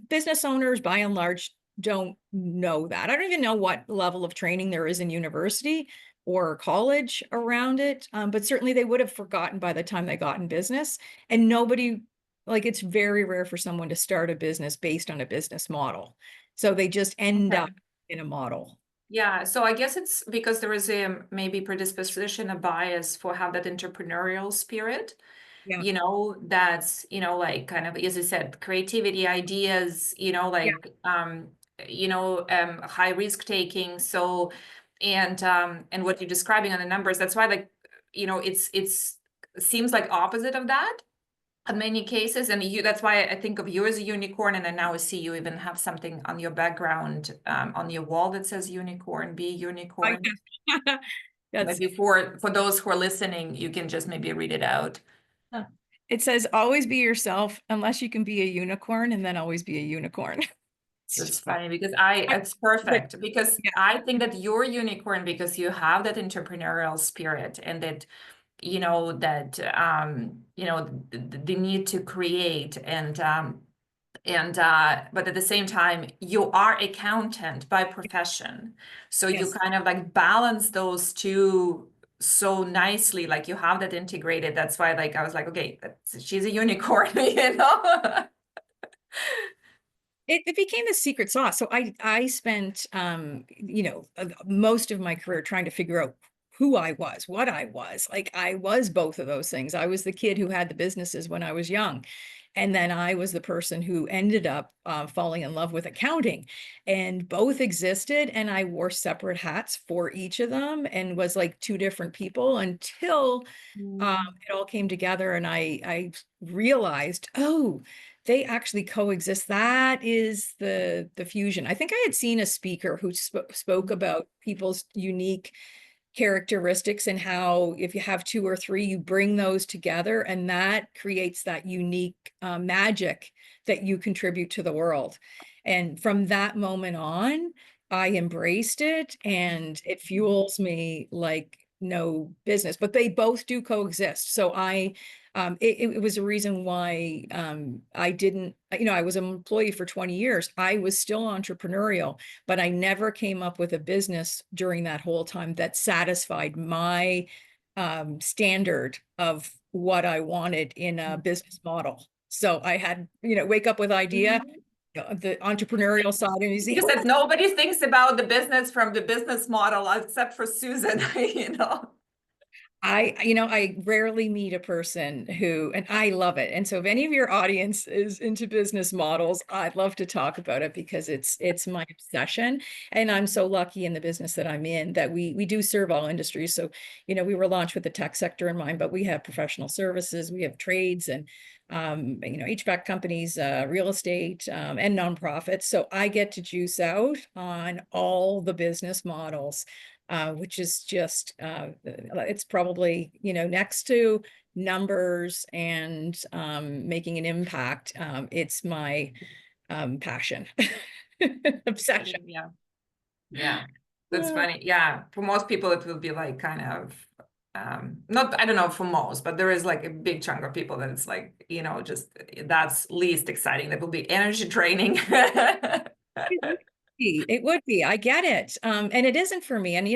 [SPEAKER 2] business owners, by and large, don't know that. I don't even know what level of training there is in university or college around it, but certainly they would have forgotten by the time they got in business. And nobody, like, it's very rare for someone to start a business based on a business model. So they just end up in a model.
[SPEAKER 1] Yeah, so I guess it's because there is a maybe predisposition, a bias for have that entrepreneurial spirit.
[SPEAKER 2] Yeah.
[SPEAKER 1] That's, like kind of, as I said, creativity, ideas, like, high risk taking. So, and what you're describing on the numbers, that's why, like, it's seems like opposite of that in many cases. And that's why I think of you as a unicorn. And I now see you even have something on your background, on your wall that says unicorn, be unicorn. Maybe for those who are listening, you can just maybe read it out.
[SPEAKER 2] It says, always be yourself unless you can be a unicorn, and then always be a unicorn.
[SPEAKER 1] That's funny because it's perfect because I think that you're a unicorn because you have that entrepreneurial spirit and that, the need to create but at the same time, you are accountant by profession. So you kind of like balance those two so nicely, like you have that integrated. That's why, like, I was like, okay, she's a unicorn,
[SPEAKER 2] It became a secret sauce. So I spent most of my career trying to figure out who I was, what I was. Like, I was both of those things. I was the kid who had the businesses when I was young. And then I was the person who ended up falling in love with accounting, and both existed. And I wore separate hats for each of them and was like two different people until it all came together. And I realized, oh, they actually coexist. That is the fusion. I think I had seen a speaker who spoke about people's unique characteristics and how if you have two or three, you bring those together, and that creates that unique magic that you contribute to the world. And from that moment on, I embraced it, and it fuels me like no business. But they both do coexist. So it was a reason why I didn't, I was an employee for 20 years. I was still entrepreneurial, but I never came up with a business during that whole time that satisfied my standard of what I wanted in a business model. So I had, wake up with idea, the entrepreneurial side, and you see,
[SPEAKER 1] you said nobody thinks about the business from the business model except for Susan,
[SPEAKER 2] I rarely meet a person who, and I love it. And so if any of your audience is into business models, I'd love to talk about it because it's my obsession. And I'm so lucky in the business that I'm in that we do serve all industries. So, we were launched with the tech sector in mind, but we have professional services, we have trades and HVAC companies, real estate, and nonprofits. So I get to juice out on all the business models. Which is just, it's probably, next to numbers and making an impact. It's my passion, obsession.
[SPEAKER 1] Yeah. Yeah. That's funny. Yeah. For most people, it will be like kind of, not, I don't know for most, but there is like a big chunk of people that it's like, just that's least exciting. That will be energy draining.
[SPEAKER 2] It would be. I get it. And it isn't for me. And,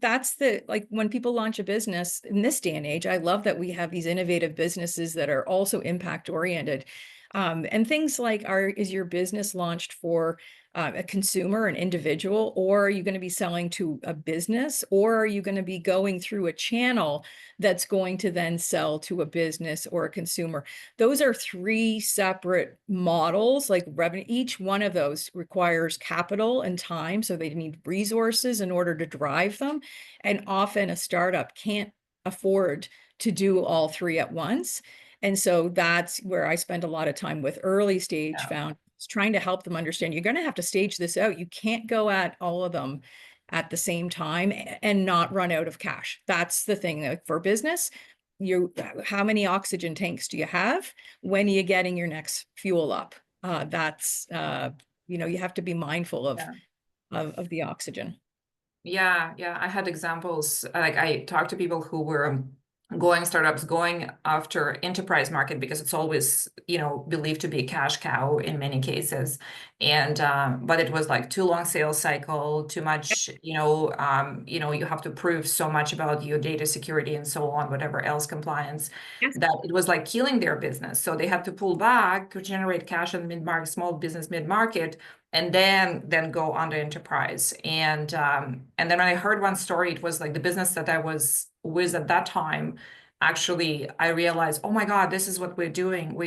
[SPEAKER 2] that's like when people launch a business in this day and age, I love that we have these innovative businesses that are also impact oriented. And things like, is your business launched for a consumer, an individual, or are you going to be selling to a business, or are you going to be going through a channel that's going to then sell to a business or a consumer? Those are three separate models, like revenue. Each one of those requires capital and time, so they need resources in order to drive them. And often a startup can't afford to do all three at once. And so that's where I spend a lot of time with early stage founders trying to help them understand you're going to have to stage this out. You can't go at all of them at the same time and not run out of cash. That's the thing. Like for business, how many oxygen tanks do you have? When are you getting your next fuel up? That's you have to be mindful of
[SPEAKER 1] Yeah.
[SPEAKER 2] the oxygen.
[SPEAKER 1] Yeah, yeah. I had examples. Like I talked to people who were going startups, going after enterprise market because it's always, believed to be a cash cow in many cases. And but it was like too long sales cycle, too much, you have to prove so much about your data security and so on, whatever else compliance,
[SPEAKER 2] Yes.
[SPEAKER 1] that it was like killing their business. So they had to pull back to generate cash in mid-market, small business mid-market, and then go under enterprise. And then when I heard one story, it was like the business that I was with at that time. Actually, I realized, oh my God, this is what we're doing.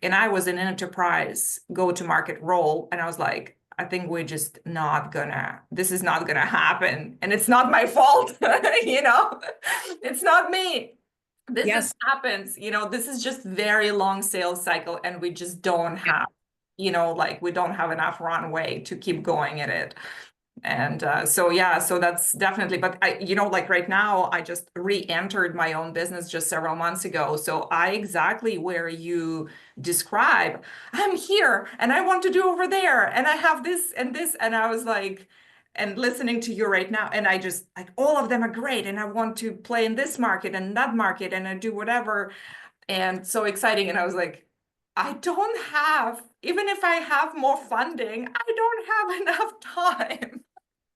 [SPEAKER 1] And I was in an enterprise go-to-market role, and I was like, I think we're just not gonna, this is not gonna happen. And it's not my fault, it's not me. This just
[SPEAKER 2] Yes.
[SPEAKER 1] happens, this is just very long sales cycle, and we just don't have, like we don't have enough runway to keep going at it. And so yeah, so that's definitely, but like right now, I just re-entered my own business just several months ago. So I exactly where you describe, I'm here and I want to do over there, and I have this and this, and I was like, and listening to you right now, and I just like all of them are great, and I want to play in this market and that market, and I do whatever, and so exciting. And I was like, I don't have, even if I have more funding, I don't have enough time.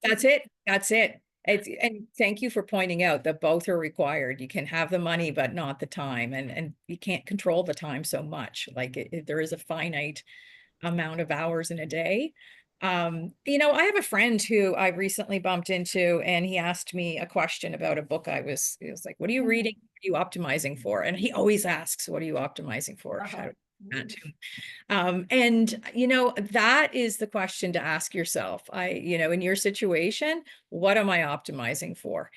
[SPEAKER 2] That's it. That's it. And thank you for pointing out that both are required. You can have the money, but not the time. And you can't control the time so much. Like there is a finite amount of hours in a day. I have a friend who I recently bumped into, and he asked me a question about a book he was like, what are you reading? What are you optimizing for? And he always asks, what are you optimizing for?
[SPEAKER 1] Uh-huh.
[SPEAKER 2] And that is the question to ask yourself. In your situation, what am I optimizing for?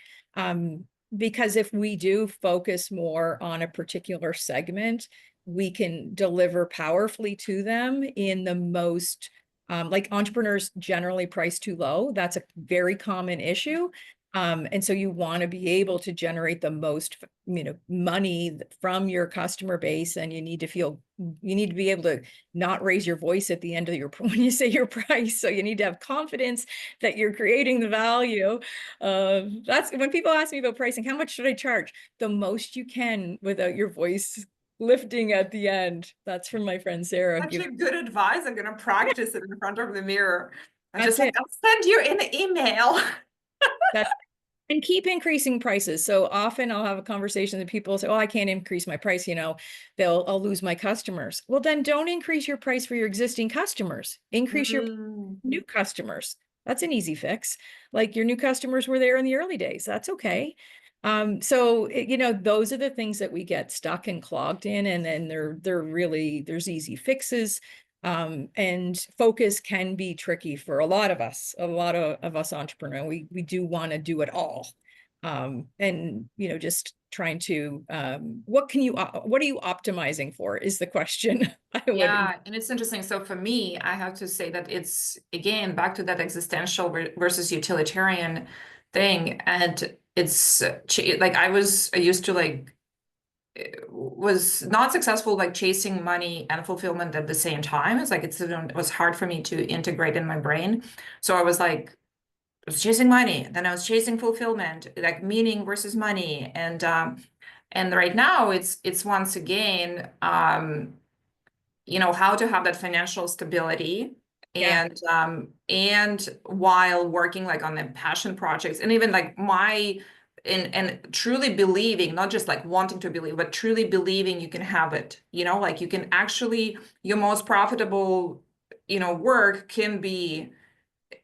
[SPEAKER 2] Because if we do focus more on a particular segment, we can deliver powerfully to them in the most, like entrepreneurs generally price too low. That's a very common issue. And so you want to be able to generate the most, money from your customer base, and you need to be able to not raise your voice at the end of when you say your price. So you need to have confidence that you're creating the value. That's when people ask me about pricing, how much should I charge? The most you can without your voice lifting at the end. That's from my friend Sarah.
[SPEAKER 1] Actually, good advice. I'm gonna practice it in front of the mirror. I'm
[SPEAKER 2] That's
[SPEAKER 1] just like,
[SPEAKER 2] it.
[SPEAKER 1] I'll send you an email.
[SPEAKER 2] That's And keep increasing prices. So often I'll have a conversation that people say, oh, I can't increase my price, I'll lose my customers. Well, then don't increase your price for your existing customers. Increase your
[SPEAKER 1] Mm.
[SPEAKER 2] new customers. That's an easy fix. Like your new customers were there in the early days. That's okay. Those are the things that we get stuck and clogged in, and then there's easy fixes. And focus can be tricky for a lot of us entrepreneurs. We do want to do it all. And just trying to, what are you optimizing for is the question.
[SPEAKER 1] Yeah, and it's interesting. So for me, I have to say that it's again back to that existential versus utilitarian thing. And it's like I used to like was not successful like chasing money and fulfillment at the same time. It's like it was hard for me to integrate in my brain. So I was like, I was chasing money, then I was chasing fulfillment, like meaning versus money. And right now it's once again how to have that financial stability,
[SPEAKER 2] Yeah.
[SPEAKER 1] and while working like on the passion projects, and even like and truly believing, not just like wanting to believe, but truly believing you can have it, like you can actually, your most profitable, work can be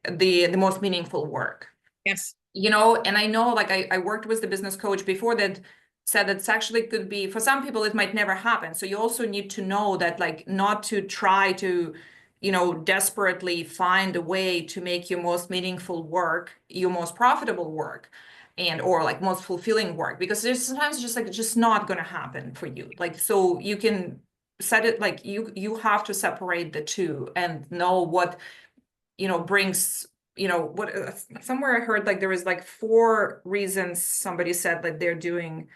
[SPEAKER 1] the most meaningful work.
[SPEAKER 2] Yes.
[SPEAKER 1] And I know like I worked with the business coach before that said that actually could be, for some people it might never happen. So you also need to know that like not to try to, desperately find a way to make your most meaningful work, your most profitable work, and or like most fulfilling work, because there's sometimes just like it's just not going to happen for you. Like so you can set it like you have to separate the two and know what, brings, what somewhere I heard like there was like four reasons somebody said that they're doing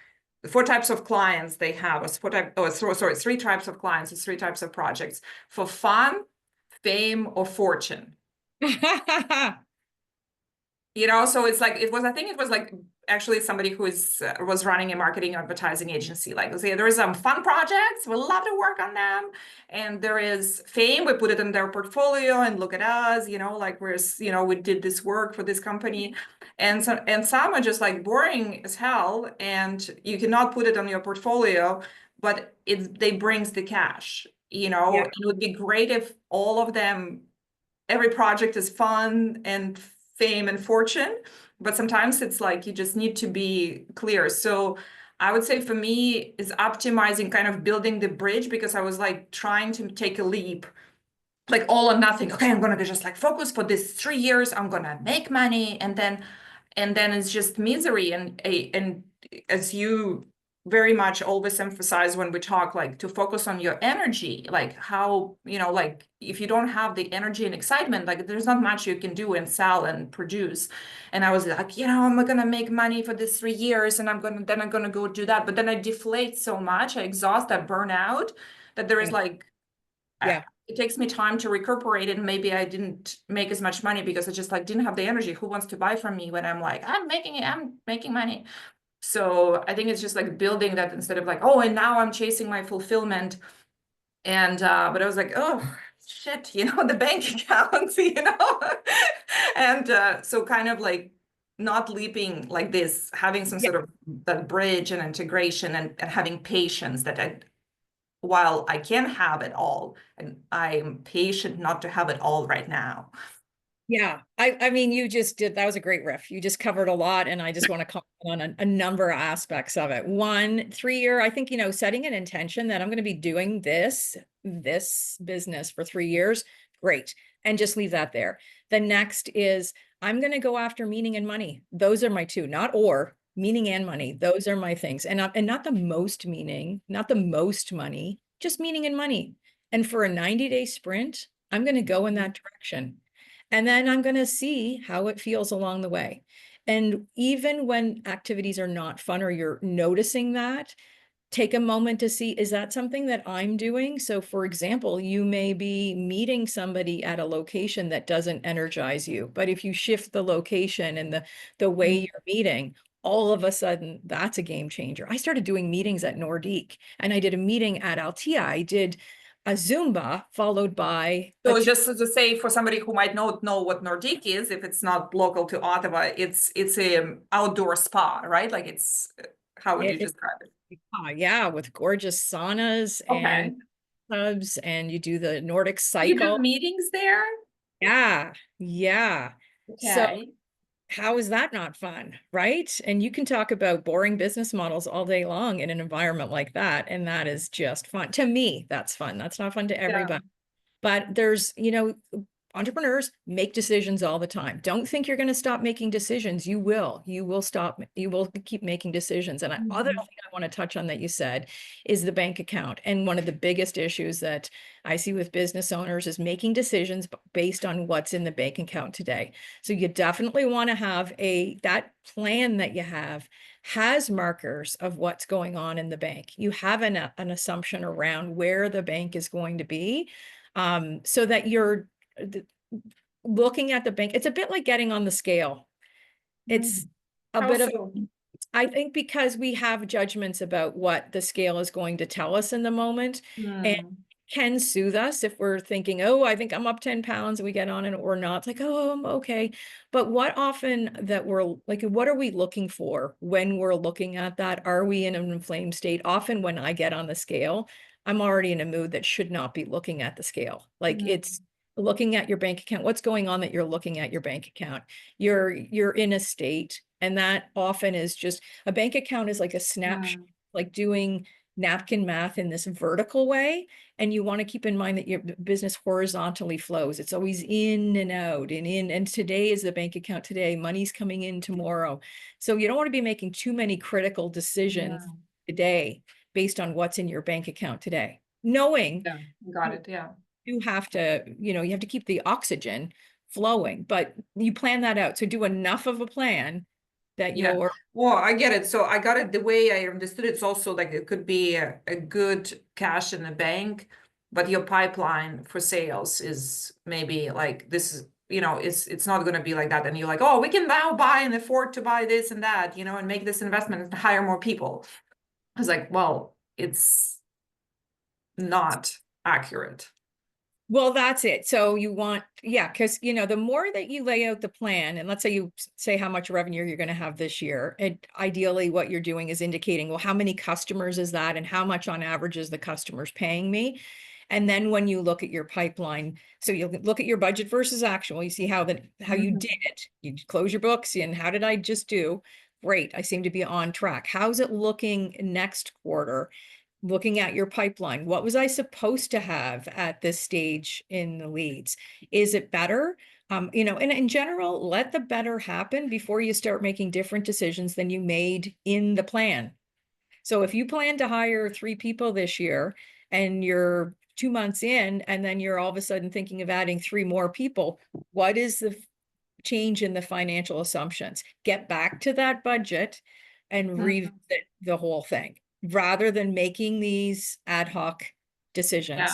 [SPEAKER 1] four types of clients they have, or four type, oh, sorry, three types of clients, it's three types of projects: for fun, fame, or fortune. So it's like I think it was like actually somebody who was running a marketing advertising agency. Like, say there is some fun projects, we love to work on them, and there is fame, we put it in their portfolio and look at us, like we did this work for this company. And some are just like boring as hell, and you cannot put it on your portfolio, but they brings the cash.
[SPEAKER 2] Yeah.
[SPEAKER 1] It would be great if all of them, every project is fun and fame and fortune, but sometimes it's like you just need to be clear. So I would say for me is optimizing, kind of building the bridge, because I was like trying to take a leap, like all or nothing. Okay, I'm gonna just like focus for this 3 years, I'm gonna make money, and then it's just misery. And as you very much always emphasize when we talk, like to focus on your energy, like how, like if you don't have the energy and excitement, like there's not much you can do and sell and produce. And I was like, I'm gonna make money for this 3 years, and I'm gonna go do that, but then I deflate so much, I exhaust, I burn out, that there is like,
[SPEAKER 2] Yeah.
[SPEAKER 1] it takes me time to recuperate it. And maybe I didn't make as much money because I just like didn't have the energy. Who wants to buy from me when I'm like, I'm making money. So I think it's just like building that, instead of like, oh, and now I'm chasing my fulfillment. And but I was like, oh shit, the bank accounts, and so kind of like not leaping like this, having some
[SPEAKER 2] Yeah.
[SPEAKER 1] sort of that bridge and integration, and having patience, that while I can have it all, and I'm patient not to have it all right now.
[SPEAKER 2] Yeah. I mean, you just did, that was a great riff. You just covered a lot, and I just want to comment on a number of aspects of it. One, 3 year, I think, setting an intention that I'm going to be doing this business for 3 years, great. And just leave that there. The next is I'm going to go after meaning and money. Those are my two, not or, meaning and money. Those are my things. And not the most meaning, not the most money, just meaning and money. And for a 90-day sprint, I'm going to go in that direction. And then I'm going to see how it feels along the way. And even when activities are not fun, or you're noticing that, take a moment to see, is that something that I'm doing? So for example, you may be meeting somebody at a location that doesn't energize you, but if you shift the location and the way you're meeting, all of a sudden that's a game changer. I started doing meetings at Nordique, and I did a meeting at Altea. I did a Zumba followed by
[SPEAKER 1] So just to say, for somebody who might not know what Nordique is, if it's not local to Ottawa, it's a outdoor spa, right? Like how would you describe it?
[SPEAKER 2] yeah, with gorgeous saunas
[SPEAKER 1] Okay.
[SPEAKER 2] and tubs, and you do the Nordic
[SPEAKER 1] You do
[SPEAKER 2] cycle.
[SPEAKER 1] meetings there?
[SPEAKER 2] Yeah, yeah. So
[SPEAKER 1] Okay.
[SPEAKER 2] how is that not fun, right? And you can talk about boring business models all day long in an environment like that, and that is just fun. To me, that's fun. That's not fun to
[SPEAKER 1] Yeah.
[SPEAKER 2] everybody. But there's, entrepreneurs make decisions all the time. Don't think you're going to stop making decisions. You will. You will stop. You will keep making decisions. And other thing I want to touch on that you said is the bank account. And one of the biggest issues that I see with business owners is making decisions based on what's in the bank account today. So you definitely want to have that plan that you have has markers of what's going on in the bank. You have an assumption around where the bank is going to be, so that you're looking at the bank. It's a bit like getting on the scale. It's a
[SPEAKER 1] How
[SPEAKER 2] bit of,
[SPEAKER 1] so?
[SPEAKER 2] I think, because we have judgments about what the scale is going to tell us in the moment, and can soothe us if we're thinking, oh, I think I'm up 10 pounds, and we get on it or not. It's like, oh, I'm okay. But what often that we're like, what are we looking for when we're looking at that? Are we in an inflamed state? Often when I get on the scale, I'm already in a mood that should not be looking at the scale. Like, it's looking at your bank account. What's going on that you're looking at your bank account? You're in a state, and that often is just a bank account is like a snapshot, like doing napkin math in this vertical way. And you want to keep in mind that your business horizontally flows. It's always in and out and in. And today is the bank account today. Money's coming in tomorrow. So you don't want to be making too many critical decisions today based on what's in your bank account today. knowing
[SPEAKER 1] Yeah, got it. Yeah.
[SPEAKER 2] you have to, you have to keep the oxygen flowing, but you plan that out. So do enough of a plan that
[SPEAKER 1] Yeah.
[SPEAKER 2] you're,
[SPEAKER 1] Well, I get it. So I got it the way I understood it's also like it could be a good cash in the bank, but your pipeline for sales is maybe like this is, it's not going to be like that. And you're like, oh, we can now buy and afford to buy this and that, and make this investment and hire more people. I was like, well, it's not accurate.
[SPEAKER 2] well, that's it. So you want, yeah, because the more that you lay out the plan, and let's say you say how much revenue you're going to have this year, and ideally what you're doing is indicating, well, how many customers is that, and how much on average is the customers paying me? And then when you look at your pipeline, so you'll look at your budget versus actual, you see how you
[SPEAKER 1] Mhm.
[SPEAKER 2] did it. You close your books and how did I just do? Great, I seem to be on track. How's it looking next quarter? Looking at your pipeline, what was I supposed to have at this stage in the leads? Is it better? And in general, let the better happen before you start making different decisions than you made in the plan. So if you plan to hire 3 people this year and you're 2 months in, and then you're all of a sudden thinking of adding 3 more people, what is the change in the financial assumptions? Get back to that budget and
[SPEAKER 1] Mhm.
[SPEAKER 2] revisit the whole thing rather than making these ad hoc
[SPEAKER 1] Yeah.
[SPEAKER 2] decisions.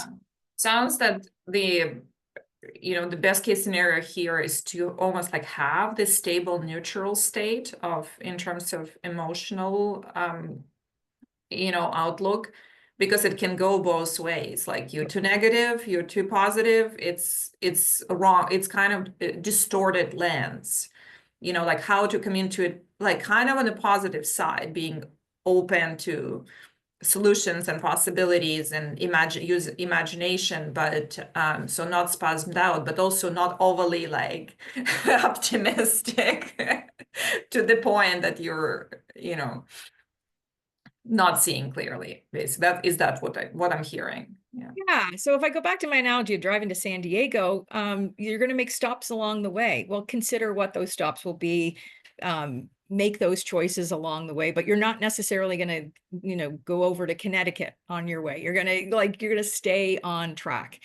[SPEAKER 1] Sounds that the best case scenario here is to almost like have this stable neutral state of in terms of emotional outlook, because it can go both ways. Like you're too negative, you're too positive, it's wrong, it's kind of a distorted lens, like how to come into it like kind of on the positive side, being open to solutions and possibilities and use imagination, but so not spasmed out, but also not overly like optimistic to the point that you're not seeing clearly. Basically, that what I'm hearing. Yeah.
[SPEAKER 2] Yeah. So if I go back to my analogy of driving to San Diego, you're going to make stops along the way. Well, consider what those stops will be. Make those choices along the way, but you're not necessarily going to, go over to Connecticut on your way. You're going to stay on track.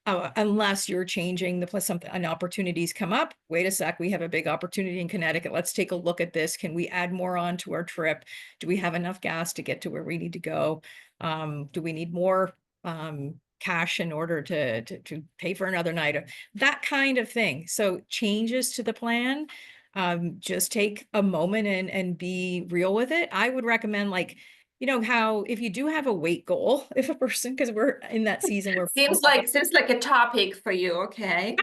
[SPEAKER 2] Unless you're changing the plus something and opportunities come up. Wait a sec, we have a big opportunity in Connecticut. Let's take a look at this. Can we add more on to our trip? Do we have enough gas to get to where we need to go? Do we need more cash in order to pay for another night? That kind of thing. So changes to the plan, just take a moment and be real with it. I would recommend, like, how if you do have a weight goal, if a person, because we're in that season where
[SPEAKER 1] Seems like a topic for you. Okay.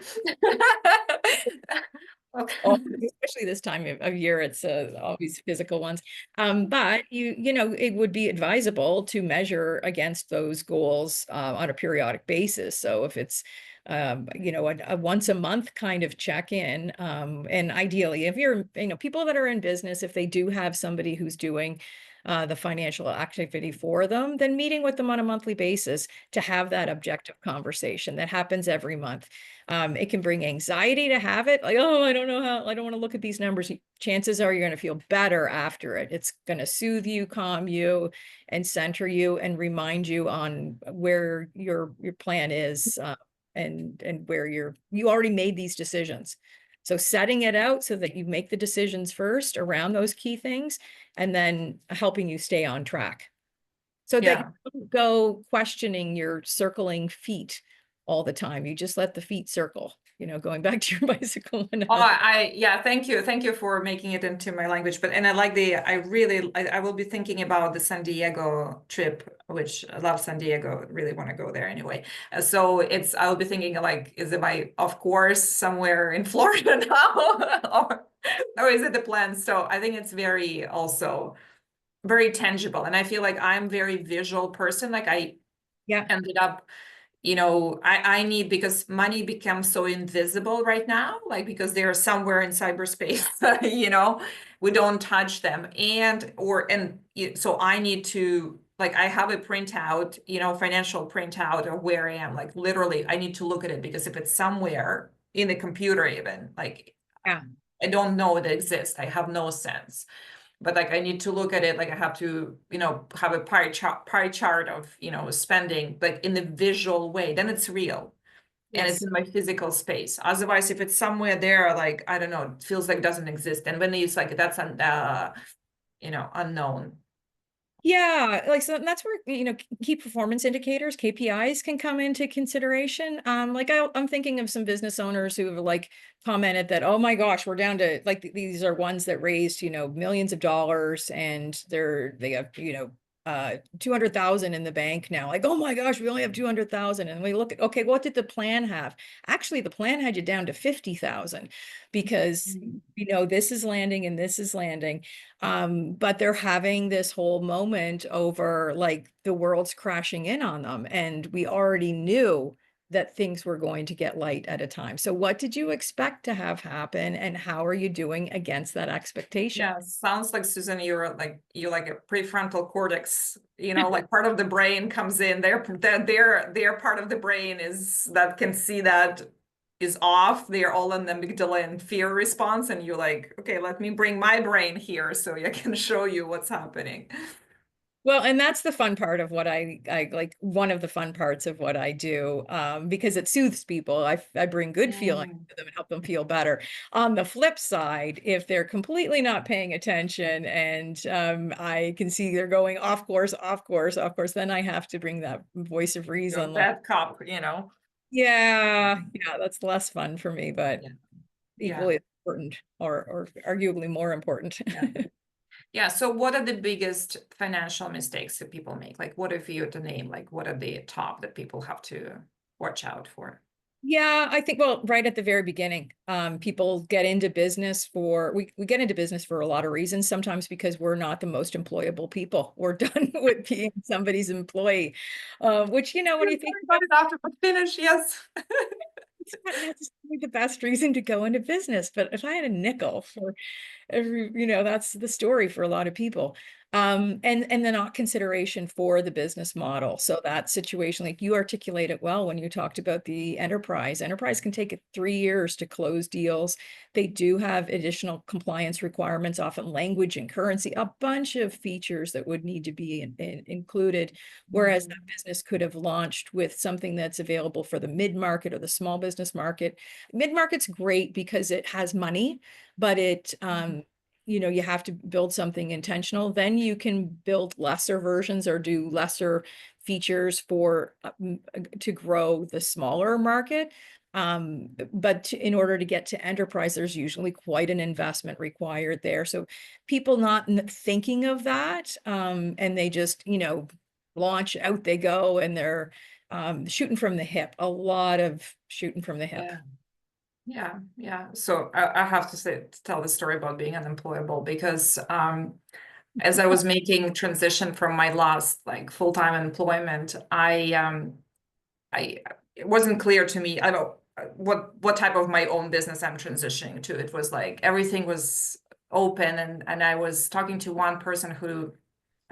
[SPEAKER 1] Okay.
[SPEAKER 2] especially this time of year, it's always physical ones. But it would be advisable to measure against those goals on a periodic basis. So if it's a once a month kind of check in, and ideally, if you're people that are in business, if they do have somebody who's doing the financial activity for them, then meeting with them on a monthly basis to have that objective conversation that happens every month. It can bring anxiety to have it, like, oh, I don't know how, I don't want to look at these numbers. Chances are you're going to feel better after it. It's going to soothe you, calm you, and center you, and remind you on where your plan is, and where you already made these decisions. So setting it out so that you make the decisions first around those key things, and then helping you stay on track so that you
[SPEAKER 1] Yeah.
[SPEAKER 2] don't go questioning your circling feet all the time. You just let the feet circle, going back to your bicycle
[SPEAKER 1] Oh,
[SPEAKER 2] analogy.
[SPEAKER 1] yeah, thank you for making it into my language. But and I will be thinking about the San Diego trip, which I love San Diego, really want to go there anyway. So I'll be thinking like, is it my of course somewhere in Florida now, or is it the plan? So I think it's very tangible, and I feel like I'm very visual person. Like I
[SPEAKER 2] Yeah.
[SPEAKER 1] ended up I need, because money becomes so invisible right now, like because they're somewhere in cyberspace, we don't touch them. So I need to, like, I have a printout, financial printout of where I am, like literally I need to look at it, because if it's somewhere in the computer, even like
[SPEAKER 2] Yeah.
[SPEAKER 1] I don't know it exists, I have no sense. but like I need to look at it, like I have to, have a pie chart of, spending, like in the visual way, then it's real. And it's
[SPEAKER 2] Yes.
[SPEAKER 1] in my physical space. Otherwise, if it's somewhere there, like, I don't know, it feels like it doesn't exist. And when it's like, that's, unknown.
[SPEAKER 2] Yeah, like so that's where key performance indicators, KPIs, can come into consideration. Like I'm thinking of some business owners who have like commented that, oh my gosh, we're down to like these are ones that raised millions of dollars, and they have 200,000 in the bank now. Like, oh my gosh, we only have 200,000, and we look at, okay, what did the plan have? Actually, the plan had you down to 50,000 because this is landing and this is landing. But they're having this whole moment over like the world's crashing in on them. And we already knew that things were going to get light at a time. So what did you expect to have happen, and how are you doing against that expectation?
[SPEAKER 1] Yeah, sounds like, Susan, you're like a prefrontal cortex, like part of the brain comes in. Their part of the brain is that can see that is off. They're all in the amygdala and fear response, and you're like, okay, let me bring my brain here so I can show you what's happening.
[SPEAKER 2] Well, and that's the fun part of what I like, one of the fun parts of what I do, because it soothes people. I bring good feelings
[SPEAKER 1] Mm.
[SPEAKER 2] to them and help them feel better. On the flip side, if they're completely not paying attention, and I can see they're going off course, off course, off course, then I have to bring that voice of
[SPEAKER 1] You're a
[SPEAKER 2] reason. Like,
[SPEAKER 1] bad cop,
[SPEAKER 2] yeah, that's less fun for me, but
[SPEAKER 1] Yeah. Yeah.
[SPEAKER 2] equally important, or arguably more important.
[SPEAKER 1] Yeah. Yeah. So what are the biggest financial mistakes that people make? Like, what if you were to name, like, what are the top that people have to watch out for?
[SPEAKER 2] Yeah, I think, well, right at the very beginning, people get into business we get into business for a lot of reasons, sometimes because we're not the most employable people. We're done with being somebody's employee, which, when you think
[SPEAKER 1] Got it after we finish, yes.
[SPEAKER 2] it's not necessarily the best reason to go into business, but if I had a nickel for that's the story for a lot of people. And the not consideration for the business model. So that situation, like you articulate it well when you talked about the enterprise. Enterprise can take 3 years to close deals. They do have additional compliance requirements, often language and currency, a bunch of features that would need to be included. Whereas that business could have launched with something that's available for the mid-market or the small business market. Mid-market's great because it has money, but you have to build something intentional. Then you can build lesser versions or do lesser features to grow the smaller market. But in order to get to enterprise, there's usually quite an investment required there. So people not thinking of that, and they just, launch, out they go, and they're shooting from the hip, a lot of shooting from the hip.
[SPEAKER 1] Yeah. Yeah, yeah. So I have to tell the story about being unemployable because as I was making transition from my last like full-time employment, I it wasn't clear to me. I don't what type of my own business I'm transitioning to. It was like everything was open, and I was talking to one person who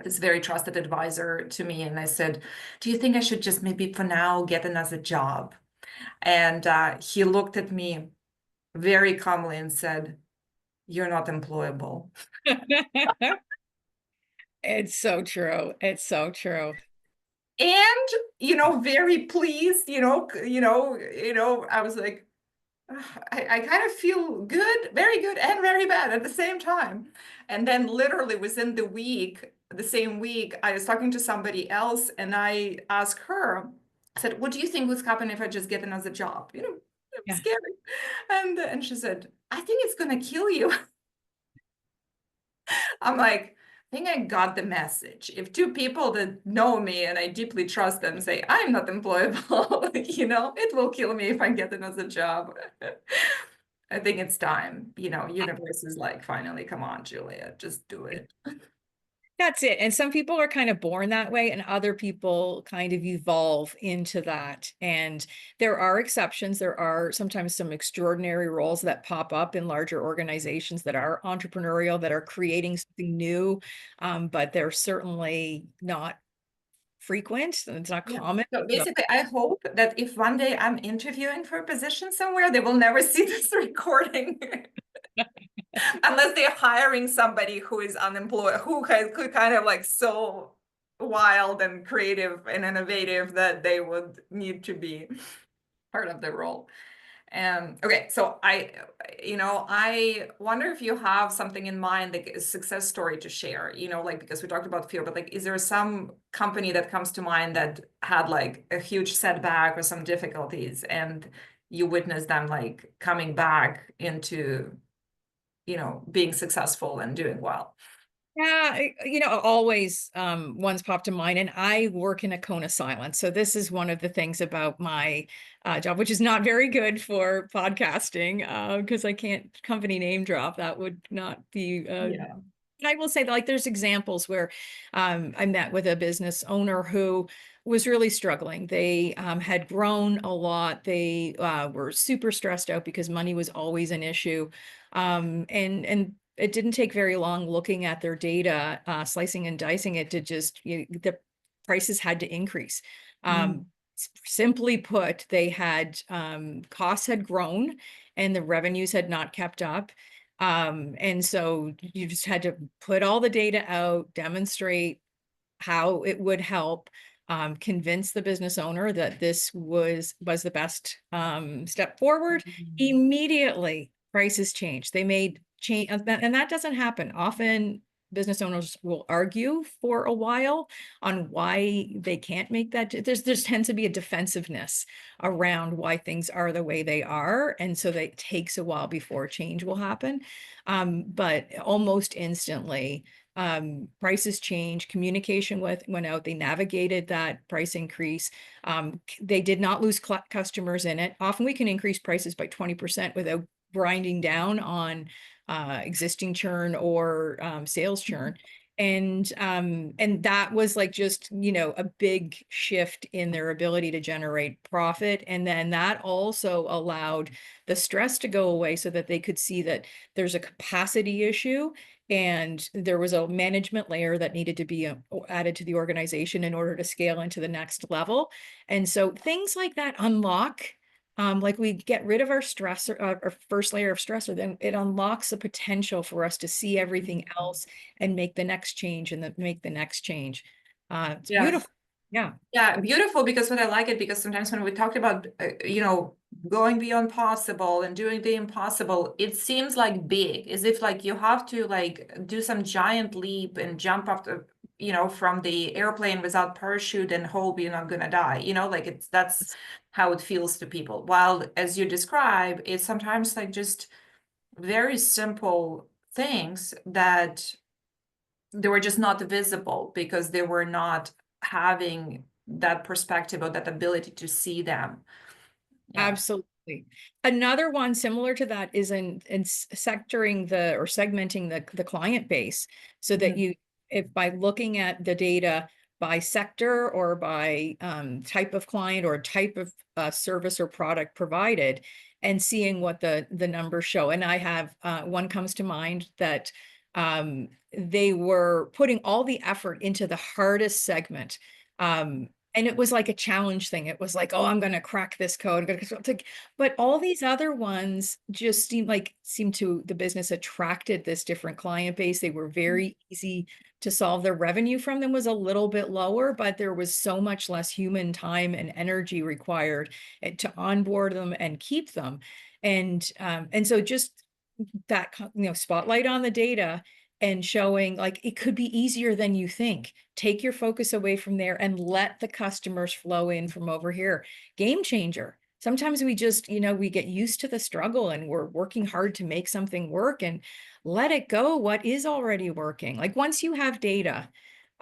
[SPEAKER 1] is a very trusted advisor to me, and I said, "Do you think I should just maybe for now get another job?" And he looked at me very calmly and said, "You're not employable."
[SPEAKER 2] It's so true. It's so true.
[SPEAKER 1] And, very pleased, I was like, "Ugh, I kind of feel good, very good, and very bad at the same time." And then literally within the same week, I was talking to somebody else and I asked her, I said, "What do you think would happen if I just get another job?"
[SPEAKER 2] Yeah.
[SPEAKER 1] Scary. And she said, "I think it's gonna kill you." I'm like, I think I got the message. If two people that know me and I deeply trust them say, "I'm not employable," it will kill me if I get another job. I think it's time. Universe is like, finally, come on, Julia, just do it.
[SPEAKER 2] That's it. And some people are kind of born that way, and other people kind of evolve into that. And there are exceptions. There are sometimes some extraordinary roles that pop up in larger organizations that are entrepreneurial, that are creating something new. But they're certainly not frequent, and it's not
[SPEAKER 1] Yeah.
[SPEAKER 2] common.
[SPEAKER 1] So
[SPEAKER 2] So
[SPEAKER 1] basically, I hope that if one day I'm interviewing for a position somewhere, they will never see this recording. Unless they're hiring somebody who is unemployed, who kind of like so wild and creative and innovative that they would need to be part of the role. Okay, so I wonder if you have something in mind, like a success story to share, like, because we talked about fear, but like, is there some company that comes to mind that had like a huge setback or some difficulties and you witnessed them like coming back into, being successful and doing well?
[SPEAKER 2] Yeah, always ones pop to mind, and I work in a cone of silence. So this is one of the things about my job, which is not very good for podcasting, because I can't company name drop. That would not be.
[SPEAKER 1] Yeah.
[SPEAKER 2] I will say that, like, there's examples where I met with a business owner who was really struggling. They had grown a lot. They were super stressed out because money was always an issue, and it didn't take very long looking at their data, slicing and dicing it to just, the prices had to increase.
[SPEAKER 1] Mm.
[SPEAKER 2] Simply put, they had costs had grown and the revenues had not kept up. And so you just had to put all the data out, demonstrate how it would help, convince the business owner that this was the best step forward.
[SPEAKER 1] Mm.
[SPEAKER 2] Immediately, prices changed. They made change, and that doesn't happen often. Business owners will argue for a while on why they can't make that. There's tends to be a defensiveness around why things are the way they are, and so that it takes a while before change will happen. But almost instantly, prices changed, communication went out, they navigated that price increase. They did not lose customers in it. Often we can increase prices by 20% without grinding down on existing churn or sales churn. And that was like just, a big shift in their ability to generate profit. And then that also allowed the stress to go away so that they could see that there's a capacity issue and there was a management layer that needed to be added to the organization in order to scale into the next level. And so things like that unlock, like, we get rid of our stressor, our first layer of stressor, then it unlocks the potential for us to see everything else and make the next change and make the next change. It's
[SPEAKER 1] Yes.
[SPEAKER 2] beautiful. Yeah,
[SPEAKER 1] Yeah, beautiful, because what I like it, because sometimes when we talked about, going beyond possible and doing the impossible, it seems like big, as if like you have to like do some giant leap and jump up from the airplane without parachute and hope you're not gonna die. Like that's how it feels to people. While as you describe, it's sometimes like just very simple things that they were just not visible because they were not having that perspective or that ability to see them. Yeah.
[SPEAKER 2] absolutely. Another one similar to that is in sectoring or segmenting the client base so that
[SPEAKER 1] Mm.
[SPEAKER 2] if by looking at the data by sector or by type of client or type of service or product provided and seeing what the numbers show. And I have one comes to mind that they were putting all the effort into the hardest segment. And it was like a challenge thing. It was like, oh, I'm going to crack this code. But all these other ones just seemed to the business attracted this different client base. They were very easy to solve. Their revenue from them was a little bit lower, but there was so much less human time and energy required to onboard them and keep them. And so just that, spotlight on the data and showing like it could be easier than you think. Take your focus away from there and let the customers flow in from over here. Game changer. Sometimes we just, we get used to the struggle and we're working hard to make something work and let it go what is already working. Like once you have data.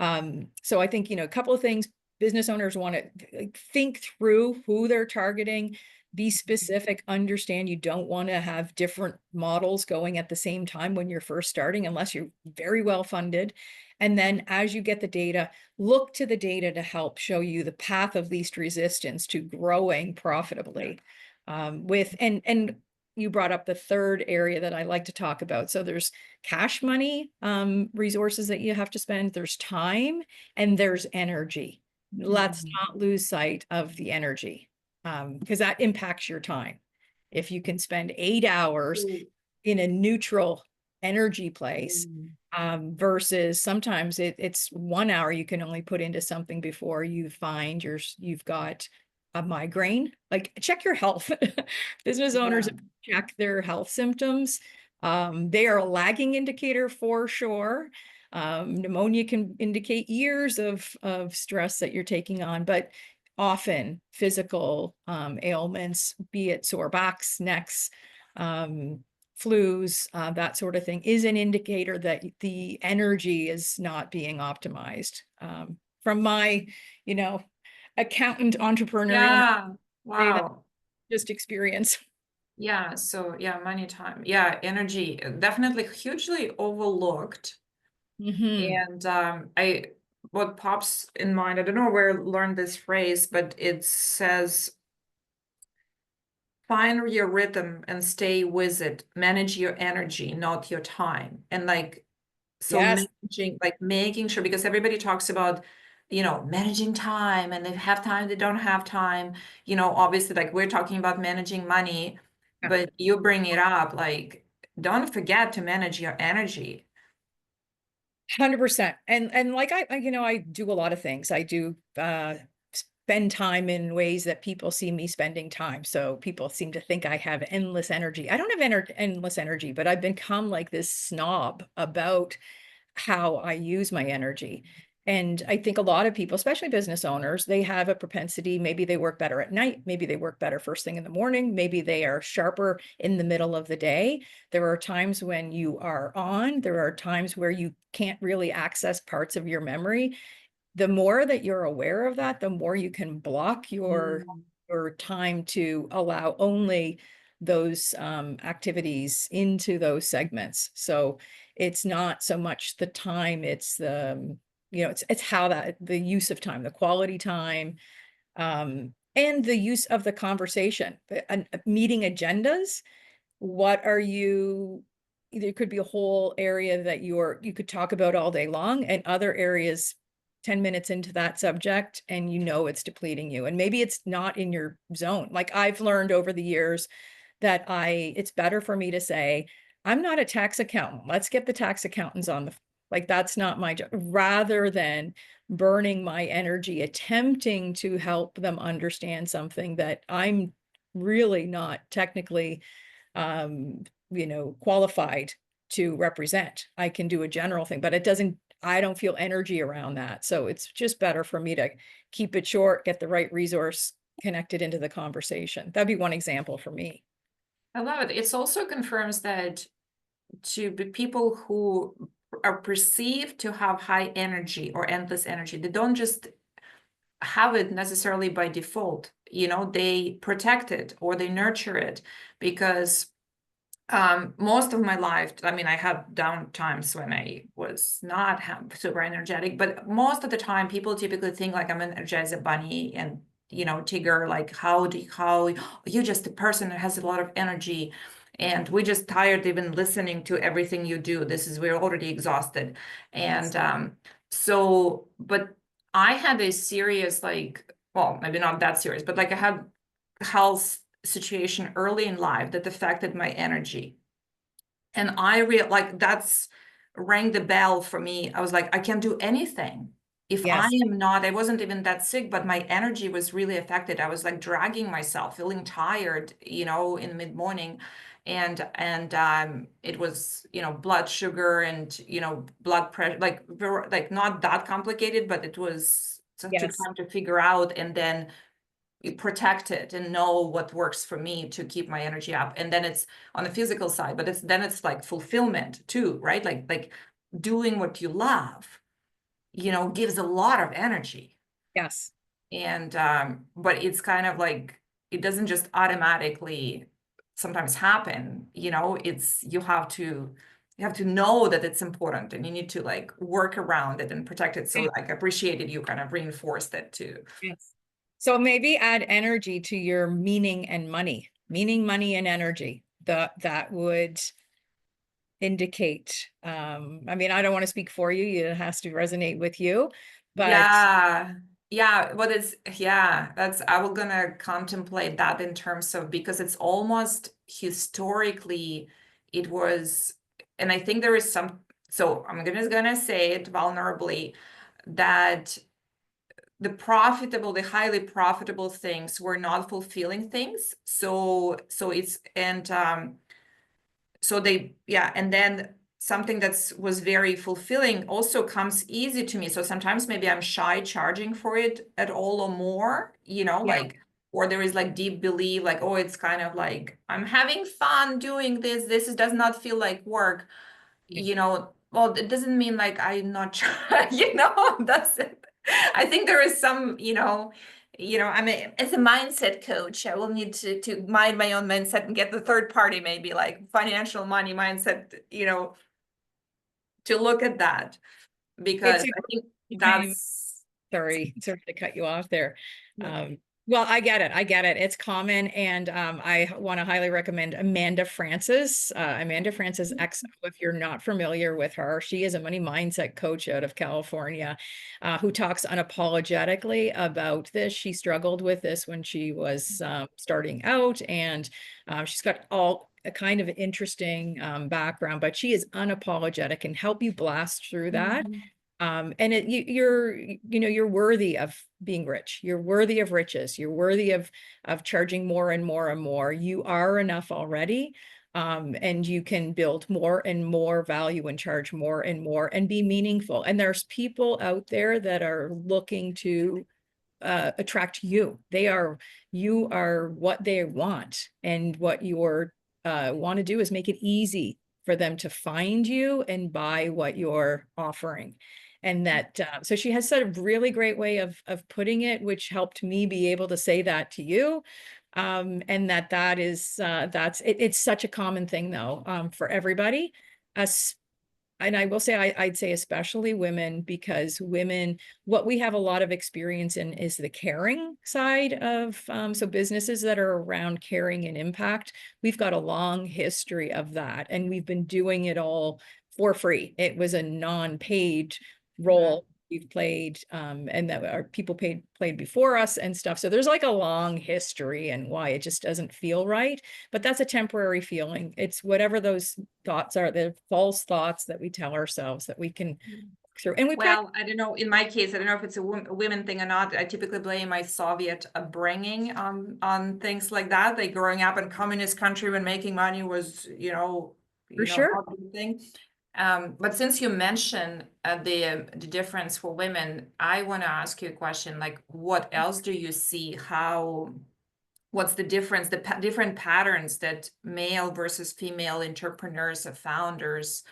[SPEAKER 2] So I think, a couple of things business owners want to think through who they're targeting, be specific, understand you don't want to have different models going at the same time when you're first starting, unless you're very well funded. And then as you get the data, look to the data to help show you the path of least resistance to growing profitably. And you brought up the third area that I like to talk about. So there's cash money, resources that you have to spend, there's time, and there's energy. Let's
[SPEAKER 1] Mhm.
[SPEAKER 2] not lose sight of the energy, because that impacts your time. If you can spend 8 hours in a neutral energy place,
[SPEAKER 1] Mm.
[SPEAKER 2] versus sometimes it's 1 hour you can only put into something before you find you've got a migraine. Like, check your health. Business owners
[SPEAKER 1] Yeah.
[SPEAKER 2] check their health symptoms. They are a lagging indicator for sure. Pneumonia can indicate years of stress that you're taking on, but often physical ailments, be it sore backs, necks, flus, that sort of thing, is an indicator that the energy is not being optimized. From my, you know, accountant entrepreneurial
[SPEAKER 1] Yeah.
[SPEAKER 2] day, that
[SPEAKER 1] Wow.
[SPEAKER 2] just experience.
[SPEAKER 1] Yeah. So yeah, money time. Yeah, energy definitely hugely overlooked.
[SPEAKER 2] Hmm.
[SPEAKER 1] And I what pops in mind, I don't know where I learned this phrase, but it says find your rhythm and stay with it. Manage your energy, not your time. And like so
[SPEAKER 2] Yes,
[SPEAKER 1] managing, like making sure, because everybody talks about, managing time, and they have time, they don't have time. Obviously, like we're talking about managing money, but you bring it up, like, don't forget to manage your energy.
[SPEAKER 2] 100%. And like I do a lot of things. I do spend time in ways that people see me spending time. So people seem to think I have endless energy. I don't have endless energy, but I've become like this snob about how I use my energy. And I think a lot of people, especially business owners, they have a propensity. Maybe they work better at night. Maybe they work better first thing in the morning. Maybe they are sharper in the middle of the day. There are times when you are on, there are times where you can't really access parts of your memory. The more that you're aware of that, the more you can block
[SPEAKER 1] Mm.
[SPEAKER 2] your time to allow only those activities into those segments. So it's not so much the time, it's the, it's how that the use of time, the quality time, and the use of the conversation, meeting agendas. What are you, there could be a whole area that you could talk about all day long, and other areas 10 minutes into that subject and it's depleting you, and maybe it's not in your zone. Like, I've learned over the years that it's better for me to say, I'm not a tax accountant, let's get the tax accountants on the, like, that's not my job, rather than burning my energy attempting to help them understand something that I'm really not technically qualified to represent. I can do a general thing, but I don't feel energy around that. So it's just better for me to keep it short, get the right resource connected into the conversation. That'd be one example for me.
[SPEAKER 1] I love it. It also confirms that to be people who are perceived to have high energy or endless energy, they don't just have it necessarily by default. They protect it or they nurture it, because most of my life, I mean, I had down times when I was not super energetic, but most of the time, people typically think like I'm an energizer bunny and Tigger, like how you're just a person that has a lot of energy, and we're just tired even listening to everything you do. We're already exhausted, and but I had a serious, like, well, maybe not that serious, but like I had health situation early in life that affected my energy. And like that's rang the bell for me. I was like, I can't do anything. If I
[SPEAKER 2] Yes,
[SPEAKER 1] am not, I wasn't even that sick, but my energy was really affected. I was like dragging myself, feeling tired, in mid-morning. And it was, blood sugar and, blood pressure, like not that complicated, but it was, it took
[SPEAKER 2] yes,
[SPEAKER 1] time to figure out. And then protect it and know what works for me to keep my energy up. And then it's on the physical side, but it's like fulfillment too, right? Like doing what you love, gives a lot of energy.
[SPEAKER 2] yes.
[SPEAKER 1] And but it's kind of like it doesn't just automatically sometimes happen, it's you have to know that it's important, and you need to like work around it and protect it. So like appreciated you kind of reinforced it too.
[SPEAKER 2] Yes. So maybe add energy to your meaning, money, and energy. That would indicate. I mean, I don't want to speak for you. It has to resonate with you, but
[SPEAKER 1] Yeah. Yeah. But I was gonna contemplate that in terms of, because it's almost historically it was, and I think there is some, so I'm gonna say it vulnerably, that the highly profitable things were not fulfilling things. So it's, and so they, yeah, and then something that's was very fulfilling also comes easy to me. So sometimes maybe I'm shy charging for it at all or more,
[SPEAKER 2] Yeah.
[SPEAKER 1] like, or there is like deep belief, like, oh, it's kind of like I'm having fun doing this. Does not feel like work, well, it doesn't mean like I'm not trying, that's it. I think there is some, I mean, as a mindset coach, I will need to mind my own mindset and get the third party, maybe like financial money mindset, to look at that,
[SPEAKER 2] It's
[SPEAKER 1] because I think
[SPEAKER 2] a time.
[SPEAKER 1] that's,
[SPEAKER 2] Sorry to cut you off there.
[SPEAKER 1] yeah.
[SPEAKER 2] Well, I get it. I get it. It's common. And I want to highly recommend Amanda Francis. Amanda Francis XO, if you're not familiar with her. She is a money mindset coach out of California who talks unapologetically about this. She struggled with this when she was starting out, and she's got all a kind of interesting background, but she is unapologetic and help you blast through that. And you're worthy of being rich. You're worthy of riches. You're worthy of charging more and more and more. You are enough already. And you can build more and more value and charge more and more and be meaningful. And there's people out there that are looking to attract you. You are what they want, and what you're want to do is make it easy for them to find you and buy what you're offering. And that so she has sort of really great way of putting it, which helped me be able to say that to you. And that is it's such a common thing though, for everybody. Us And I will say, I'd say especially women, because women, what we have a lot of experience in is the caring side of, so businesses that are around caring and impact, we've got a long history of that. And we've been doing it all for free. It was a non-paid role we've played, and that our people played before us and stuff. So there's like a long history and why it just doesn't feel right. But that's a temporary feeling. It's whatever those thoughts are, the false thoughts that we tell ourselves that we can work through. And we practice.
[SPEAKER 1] Well, I don't know. In my case, I don't know if it's a women thing or not. I typically blame my Soviet upbringing on things like that. Like growing up in communist country when making money was,
[SPEAKER 2] For sure.
[SPEAKER 1] not a good thing. But since you mentioned the difference for women, I want to ask you a question. Like, what else do you see? What's the difference? The different patterns that male versus female entrepreneurs or founders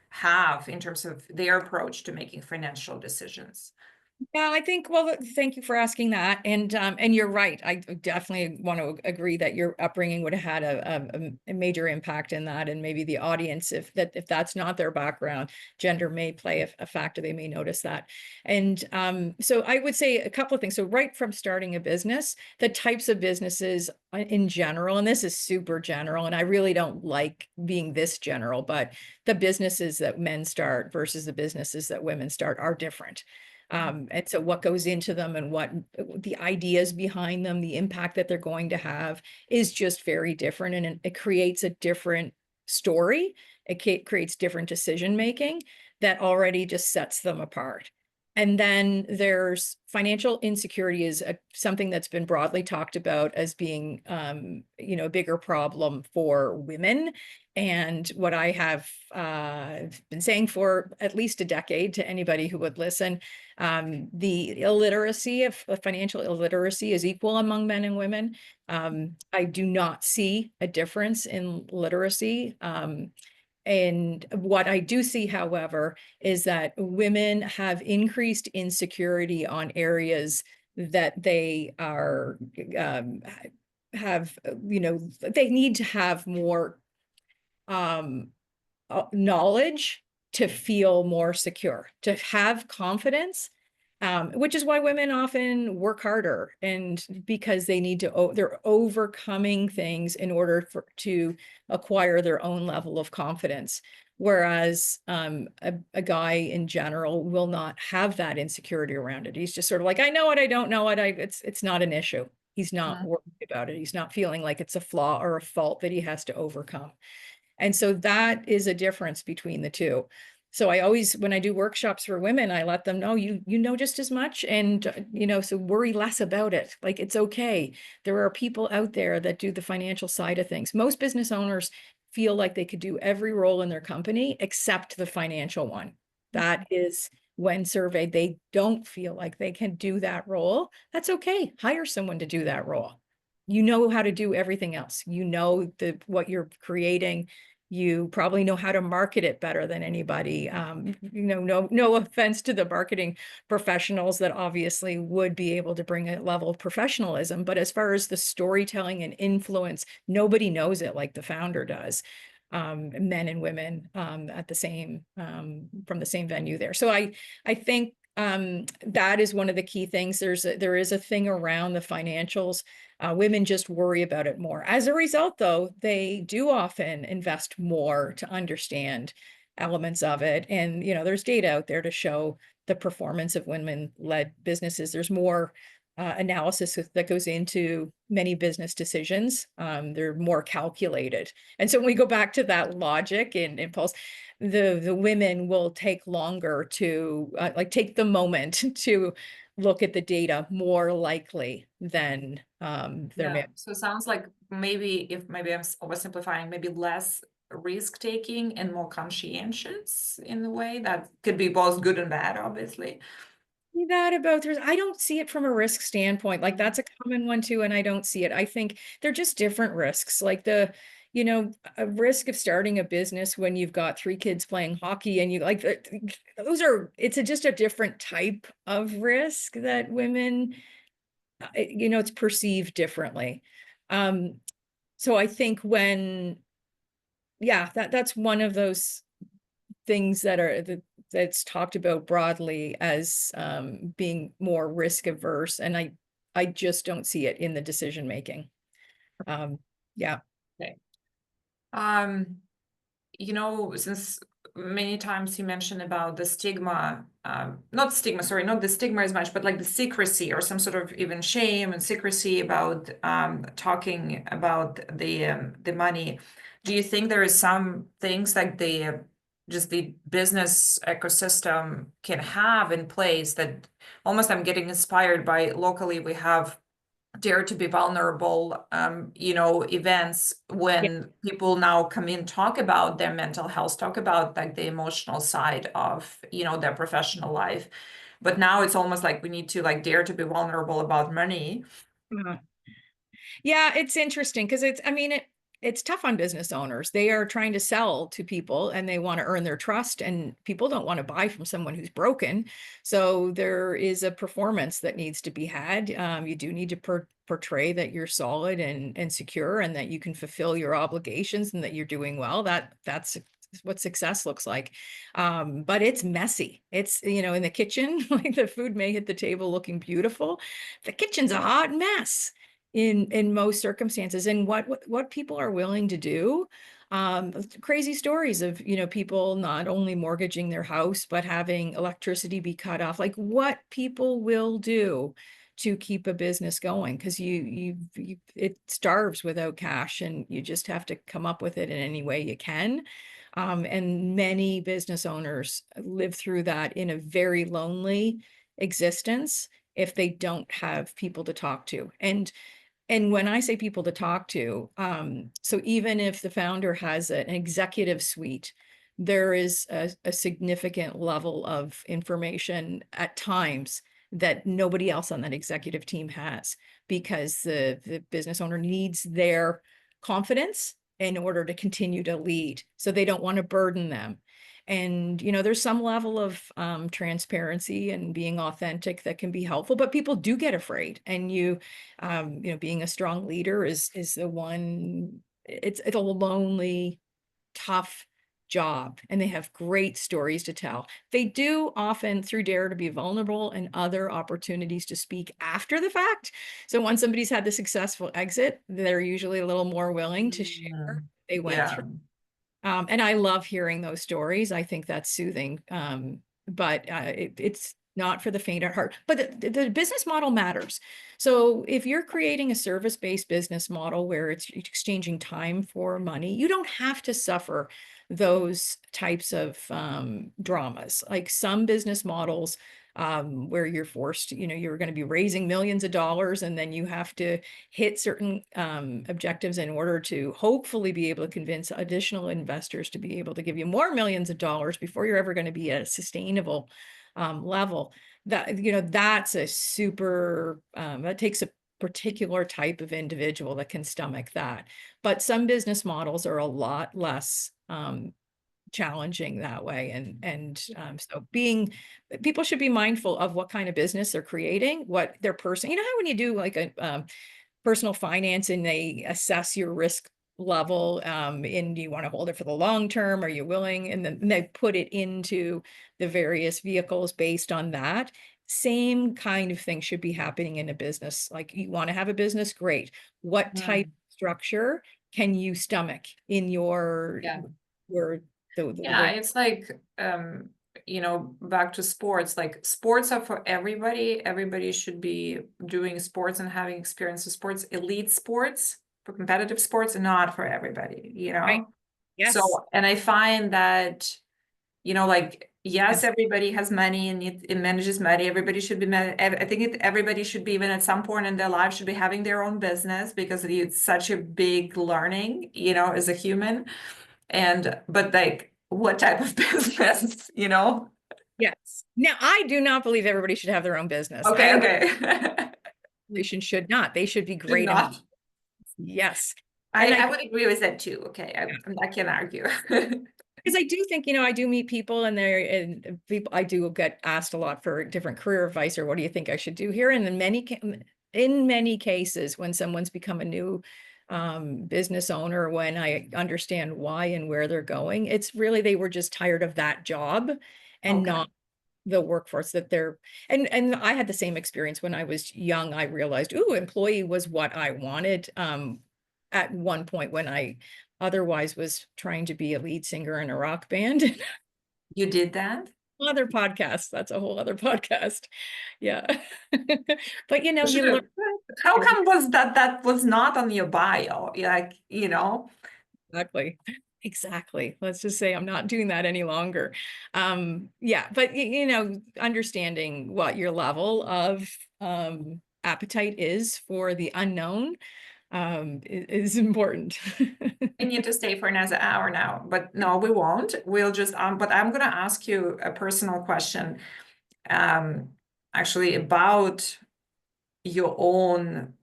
[SPEAKER 1] have in terms of their approach to making financial decisions?
[SPEAKER 2] Yeah, I think, well, thank you for asking that. And you're right. I definitely want to agree that your upbringing would have had a major impact in that. And maybe the audience, if that's not their background, gender may play a factor. They may notice that. And so I would say a couple of things. So right from starting a business, the types of businesses in general, and this is super general, and I really don't like being this general, but the businesses that men start versus the businesses that women start are different. And so what goes into them and what the ideas behind them, the impact that they're going to have is just very different. And it creates a different story. It creates different decision making that already just sets them apart. And then there's financial insecurity is something that's been broadly talked about as being, a bigger problem for women. And what I have been saying for at least a decade to anybody who would listen, the illiteracy of financial illiteracy is equal among men and women. I do not see a difference in literacy. And what I do see, however, is that women have increased insecurity on areas that they are have, they need to have more knowledge to feel more secure, to have confidence, which is why women often work harder, and because they need to, they're overcoming things in order to acquire their own level of confidence. Whereas a guy in general will not have that insecurity around it. He's just sort of like, I know it, I don't know it. It's not an issue. He's not worried about it. He's not feeling like it's a flaw or a fault that he has to overcome. And so that is a difference between the two. So I always, when I do workshops for women, I let them know you know just as much, and so worry less about it. Like, it's okay. There are people out there that do the financial side of things. Most business owners feel like they could do every role in their company except the financial one. That is, when surveyed, they don't feel like they can do that role. That's okay. Hire someone to do that role. You know how to do everything else. You know what you're creating. You probably know how to market it better than anybody. No offense to the marketing professionals that obviously would be able to bring a level of professionalism, but as far as the storytelling and influence, nobody knows it like the founder does. Men and women at the same from the same venue there. So I think that is one of the key things. There is a thing around the financials. Women just worry about it more. As a result, though, they do often invest more to understand elements of it. And, there's data out there to show the performance of women-led businesses. There's more analysis that goes into many business decisions. They're more calculated. And so when we go back to that logic and impulse, the women will take longer to take the moment to look at the data more likely than their
[SPEAKER 1] Yeah. So it sounds like maybe maybe I'm oversimplifying, maybe less risk taking and more conscientious in a way that could be both good and bad, obviously.
[SPEAKER 2] that about there's I don't see it from a risk standpoint. Like, that's a common one too, and I don't see it. I think they're just different risks. Like a risk of starting a business when you've got 3 kids playing hockey and it's just a different type of risk that women, it's perceived differently. So I think that's one of those things that's talked about broadly as being more risk averse, and I just don't see it in the decision making. Yeah.
[SPEAKER 1] Okay. Since many times you mentioned about the stigma, not stigma, sorry, not the stigma as much, but like the secrecy or some sort of even shame and secrecy about talking about the money. Do you think there is some things like just the business ecosystem can have in place that almost I'm getting inspired by locally we have dare to be vulnerable events
[SPEAKER 2] Yeah.
[SPEAKER 1] when people now come in, talk about their mental health, talk about like the emotional side of their professional life, but now it's almost like we need to like dare to be vulnerable about money.
[SPEAKER 2] Yeah, it's interesting because it's tough on business owners. They are trying to sell to people and they want to earn their trust, and people don't want to buy from someone who's broken. So there is a performance that needs to be had. You do need to portray that you're solid and secure, and that you can fulfill your obligations, and that you're doing well. That's what success looks like. But it's messy. It's, in the kitchen, like the food may hit the table looking beautiful. The kitchen's a hot mess in most circumstances. And what people are willing to do, crazy stories of people not only mortgaging their house but having electricity be cut off, like what people will do to keep a business going, because it starves without cash, and you just have to come up with it in any way you can. And many business owners live through that in a very lonely existence if they don't have people to talk to. And when I say people to talk to, so even if the founder has an executive suite, there is a significant level of information at times that nobody else on that executive team has, because the business owner needs their confidence in order to continue to lead. So they don't want to burden them. And, there's some level of transparency and being authentic that can be helpful, but people do get afraid. And being a strong leader is the one, it's a lonely, tough job, and they have great stories to tell. They do often, through dare to be vulnerable and other opportunities to speak after the fact. So once somebody's had the successful exit, they're usually a little more willing to share what they went through. And I love hearing those stories. I think that's soothing. But not for the faint at heart, but the business model matters. So if you're creating a service-based business model where it's exchanging time for money, you don't have to suffer those types of dramas. Like some business models where you're forced, you're going to be raising millions of dollars and then you have to hit certain objectives in order to hopefully be able to convince additional investors to be able to give you more millions of dollars before you're ever going to be at a sustainable level. That's a super, that takes a particular type of individual that can stomach that. But some business models are a lot less challenging that way. So people should be mindful of what kind of business they're creating, what their person, how when you do like a personal finance and they assess your risk level and do you want to hold it for the long term? Are you willing? And then they put it into the various vehicles based on that. Same kind of thing should be happening in a business. Like you want to have a business, great. What type of structure can you stomach in your the way?
[SPEAKER 1] It's like back to sports. Like sports are for everybody. Everybody should be doing sports and having experience with sports. Elite sports, for competitive sports, are not for everybody.
[SPEAKER 2] Right. Yes.
[SPEAKER 1] So, and I find that, like, yes, everybody has money and it manages money. Everybody should be, I think everybody should be, even at some point in their life, should be having their own business because it's such a big learning, as a human. But like, what type of business,
[SPEAKER 2] Yes. Now, I do not believe everybody should have their own business.
[SPEAKER 1] Okay,
[SPEAKER 2] I
[SPEAKER 1] okay.
[SPEAKER 2] should not. They should be
[SPEAKER 1] Should
[SPEAKER 2] great.
[SPEAKER 1] not.
[SPEAKER 2] Yes.
[SPEAKER 1] I would agree with that too. Okay, I can argue.
[SPEAKER 2] Because I do think, I do meet people and I do get asked a lot for different career advice or what do you think I should do here? And in many cases, when someone's become a new business owner, when I understand why and where they're going, it's really, they were just tired of that job and not the workforce that they're, and I had the same experience when I was young. I realized, employee was what I wanted at one point when I otherwise was trying to be a lead singer in a rock band.
[SPEAKER 1] You did that?
[SPEAKER 2] Other podcast. That's a whole other podcast. Yeah. But you
[SPEAKER 1] Sure.
[SPEAKER 2] learn.
[SPEAKER 1] How come was that was not on your bio? Like,
[SPEAKER 2] Exactly. Let's just say I'm not doing that any longer. Yeah, but understanding what your level of appetite is for the unknown is important.
[SPEAKER 1] We need to stay for another hour now, but no, we won't. We'll just but I'm gonna ask you a personal question, actually about your own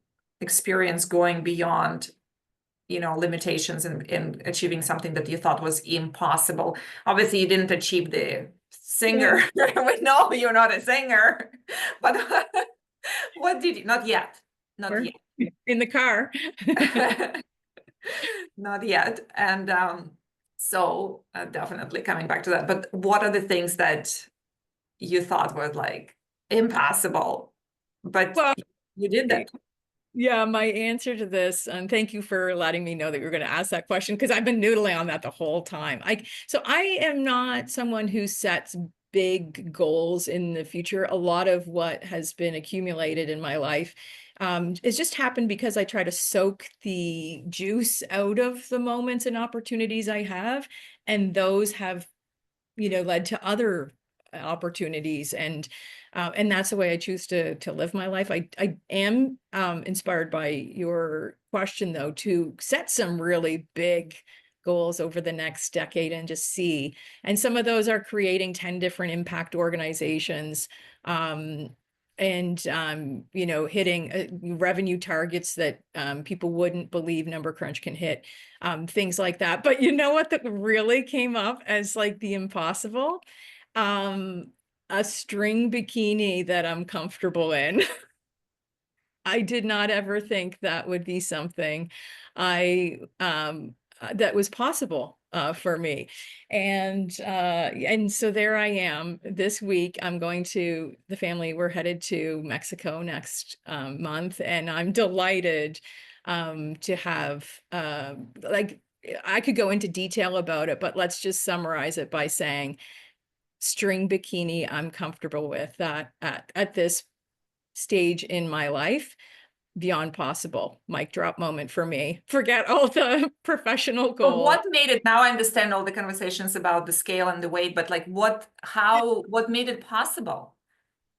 [SPEAKER 1] experience going beyond, limitations in achieving something that you thought was impossible. Obviously, you didn't achieve the singer. We know you're not a singer, but what did you? Not yet. Not yet.
[SPEAKER 2] In the car.
[SPEAKER 1] Not yet. And so definitely coming back to that. But what are the things that you thought were like impossible, but you did that?
[SPEAKER 2] Yeah, my answer to this, and thank you for letting me know that you're going to ask that question because I've been noodling on that the whole time. So I am not someone who sets big goals in the future. A lot of what has been accumulated in my life it's just happened because I try to soak the juice out of the moments and opportunities I have, and those have, led to other opportunities, and that's the way I choose to live my life. I am inspired by your question though, to set some really big goals over the next decade and just see. And some of those are creating 10 different impact organizations, and hitting revenue targets that people wouldn't believe Number Crunch can hit, things like that. But you know what, that really came up as like the impossible? A string bikini that I'm comfortable in. I did not ever think that would be something that was possible for me. And so there I am this week. I'm going to the family. We're headed to Mexico next month, and I'm delighted to have like, I could go into detail about it, but let's just summarize it by saying string bikini I'm comfortable with that at this stage in my life. Beyond possible. Mic drop moment for me. Forget all the professional
[SPEAKER 1] But
[SPEAKER 2] goals.
[SPEAKER 1] what made it, now I understand all the conversations about the scale and the weight, but like what made it possible?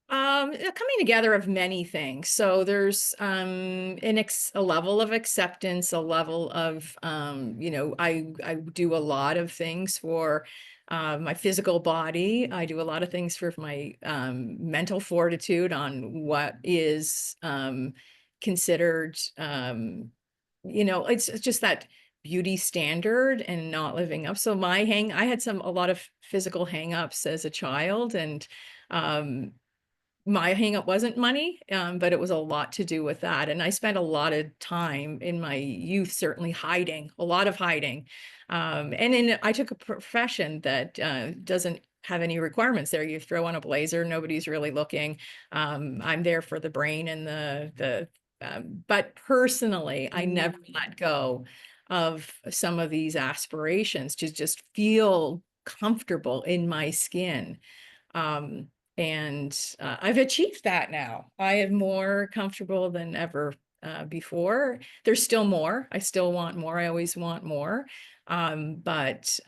[SPEAKER 2] A coming together of many things. So there's a level of acceptance, a level of I do a lot of things for my physical body. I do a lot of things for my mental fortitude on what is considered it's just that beauty standard and not living up. So I had a lot of physical hang-ups as a child, and um my hang up wasn't money, but it was a lot to do with that. And I spent a lot of time in my youth, certainly hiding, a lot of hiding. I took a profession that doesn't have any requirements there. You throw on a blazer, nobody's really looking. I'm there for the brain and but personally, I never let go of some of these aspirations to just feel comfortable in my skin. Um, I've achieved that now. I am more comfortable than ever before. There's still more. I still want more. I always want more. But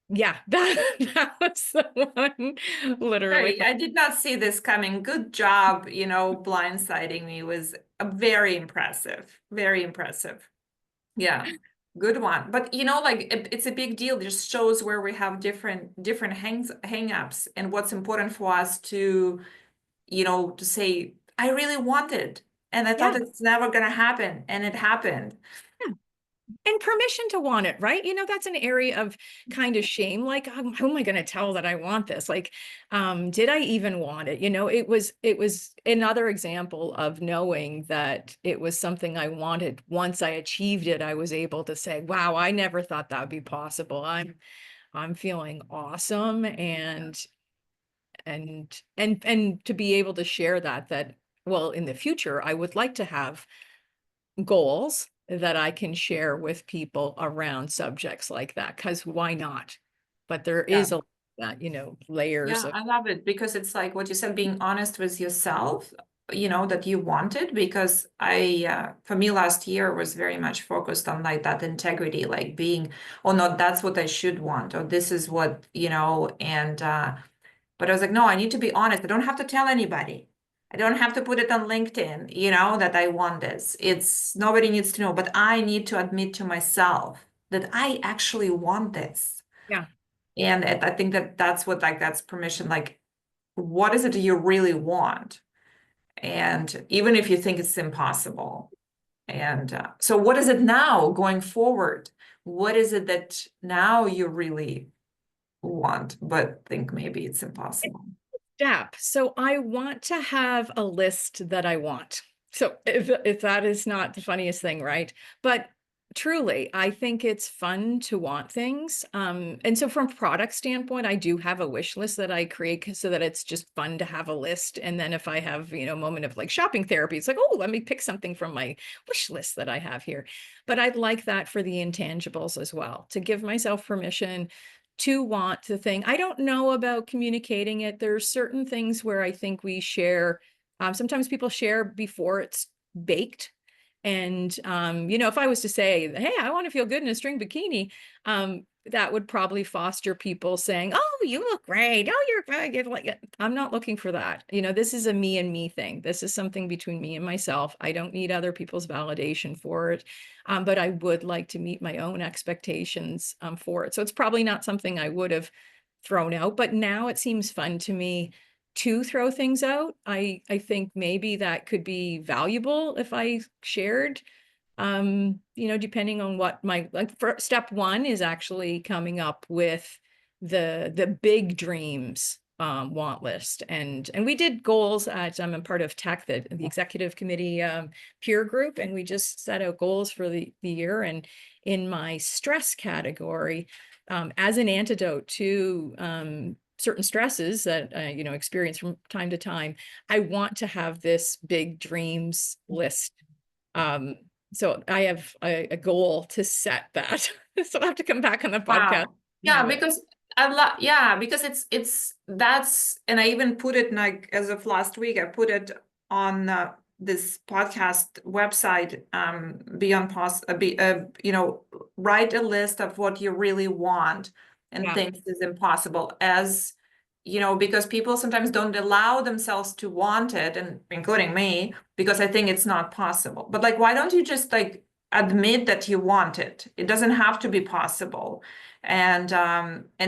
[SPEAKER 2] yeah, that was the one, literally.
[SPEAKER 1] Sorry, I did not see this coming. Good job, blindsiding me was very impressive. Very impressive. Yeah, good one. But like it's a big deal. It just shows where we have different hang-ups and what's important for us to say, I really want it. And I
[SPEAKER 2] Yeah.
[SPEAKER 1] thought it's never gonna happen. And it happened.
[SPEAKER 2] And permission to want it, right? That's an area of kind of shame. Like, who am I going to tell that I want this? Like, did I even want it? It was another example of knowing that it was something I wanted. Once I achieved it, I was able to say, wow, I never thought that would be possible. I'm feeling awesome. And to be able to share that, well, in the future, I would like to have goals that I can share with people around subjects like that, because why not? But there
[SPEAKER 1] Yeah.
[SPEAKER 2] is that, layers
[SPEAKER 1] Yeah,
[SPEAKER 2] of,
[SPEAKER 1] I love it because it's like what you said, being honest with yourself, that you want it. Because for me, last year was very much focused on like that integrity, like being, oh no, that's what I should want, or this is what, but I was like, no, I need to be honest. I don't have to tell anybody. I don't have to put it on LinkedIn, that I want this. Nobody needs to know, but I need to admit to myself that I actually want this.
[SPEAKER 2] yeah.
[SPEAKER 1] And I think that's what, like, that's permission. Like, what is it you really want? And even if you think it's impossible. And so what is it now going forward? What is it that now you really want, but think maybe it's impossible?
[SPEAKER 2] Step. So I want to have a list that I want. So if that is not the funniest thing, right? But truly, I think it's fun to want things. And so from product standpoint, I do have a wish list that I create so that it's just fun to have a list. And then if I have, a moment of like shopping therapy, it's like, oh, let me pick something from my wish list that I have here. But I'd like that for the intangibles as well, to give myself permission to want the thing. I don't know about communicating it. There's certain things where I think we share. Sometimes people share before it's baked. And, if I was to say, hey, I want to feel good in a string bikini, that would probably foster people saying, oh, you look great. Oh, you're great. Like, I'm not looking for that. This is a me and me thing. This is something between me and myself. I don't need other people's validation for it. But I would like to meet my own expectations for it. So it's probably not something I would have thrown out, but now it seems fun to me to throw things out. I think maybe that could be valuable if I shared, depending on what step one is actually coming up with the big dreams want list. And we did goals at, I'm a part of the executive committee peer group, and we just set out goals for the year. And in my stress category, as an antidote to certain stresses that experience from time to time, I want to have this big dreams list. So I have a goal to set that. So I have to come back on the podcast.
[SPEAKER 1] Wow. Yeah, because I love, yeah, because that's, and I even put it like as of last week, I put it on this podcast website, Beyond you know, write a list of what you really want and
[SPEAKER 2] Yeah.
[SPEAKER 1] things is impossible, as you know, because people sometimes don't allow themselves to want it, and including me, because I think it's not possible. But like, why don't you just like admit that you want it? It doesn't have to be possible, and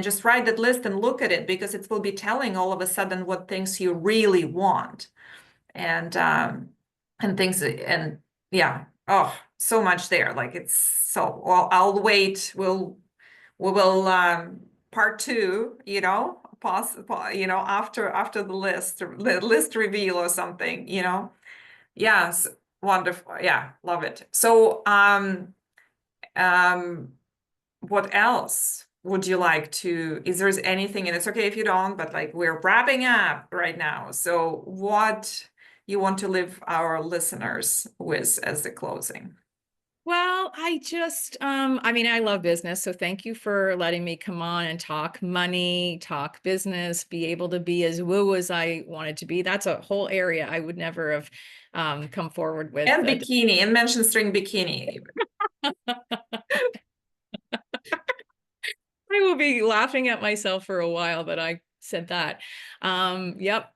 [SPEAKER 1] just write that list and look at it, because it will be telling all of a sudden what things you really want, and things, and yeah, oh, so much there. Like, it's so, well, I'll wait. We will part two, you know, you know, after the list reveal or something, you know. Yes, wonderful. Yeah, love it. So um what else would you like to, is there's anything, and it's okay if you don't, but like, we're wrapping up right now. So what you want to leave our listeners with as the closing?
[SPEAKER 2] Well, I mean, I love business, so thank you for letting me come on and talk money, talk business, be able to be as woo as I wanted to be. That's a whole area I would never have come forward with.
[SPEAKER 1] And bikini, and mention string bikini.
[SPEAKER 2] I will be laughing at myself for a while that I said that. Yep.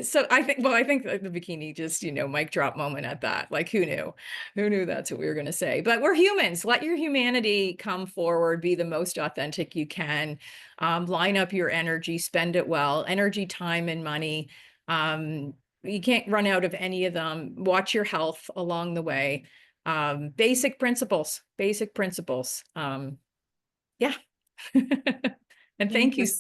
[SPEAKER 2] So I think, well, I think the bikini just, you know, mic drop moment at that. Like, who knew? Who knew that's what we were going to say? But we're humans. Let your humanity come forward. Be the most authentic you can. Line up your energy. Spend it well. Energy, time, and money. You can't run out of any of them. Watch your health along the way. Basic principles. Basic principles. Yeah. And
[SPEAKER 1] Thank
[SPEAKER 2] thank
[SPEAKER 1] you.
[SPEAKER 2] you.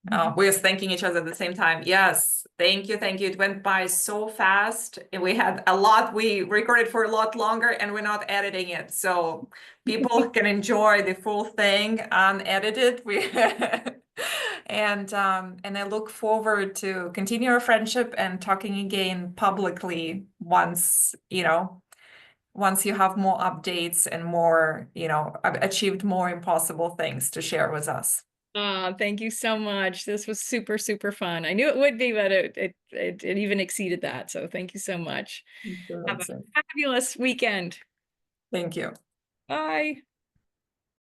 [SPEAKER 1] Oh, we're thanking each other at the same time. Yes, thank you, thank you. It went by so fast. And we had a lot, we recorded for a lot longer, and we're not editing it. So people can enjoy the full thing unedited. And I look forward to continue our friendship and talking again publicly once, you know, once you have more updates and more, you know, achieved more impossible things to share with us.
[SPEAKER 2] Thank you so much. This was super, super fun. I knew it would be, but it even exceeded that. So thank you so much. Have a fabulous weekend.
[SPEAKER 1] Thank you.
[SPEAKER 2] Bye.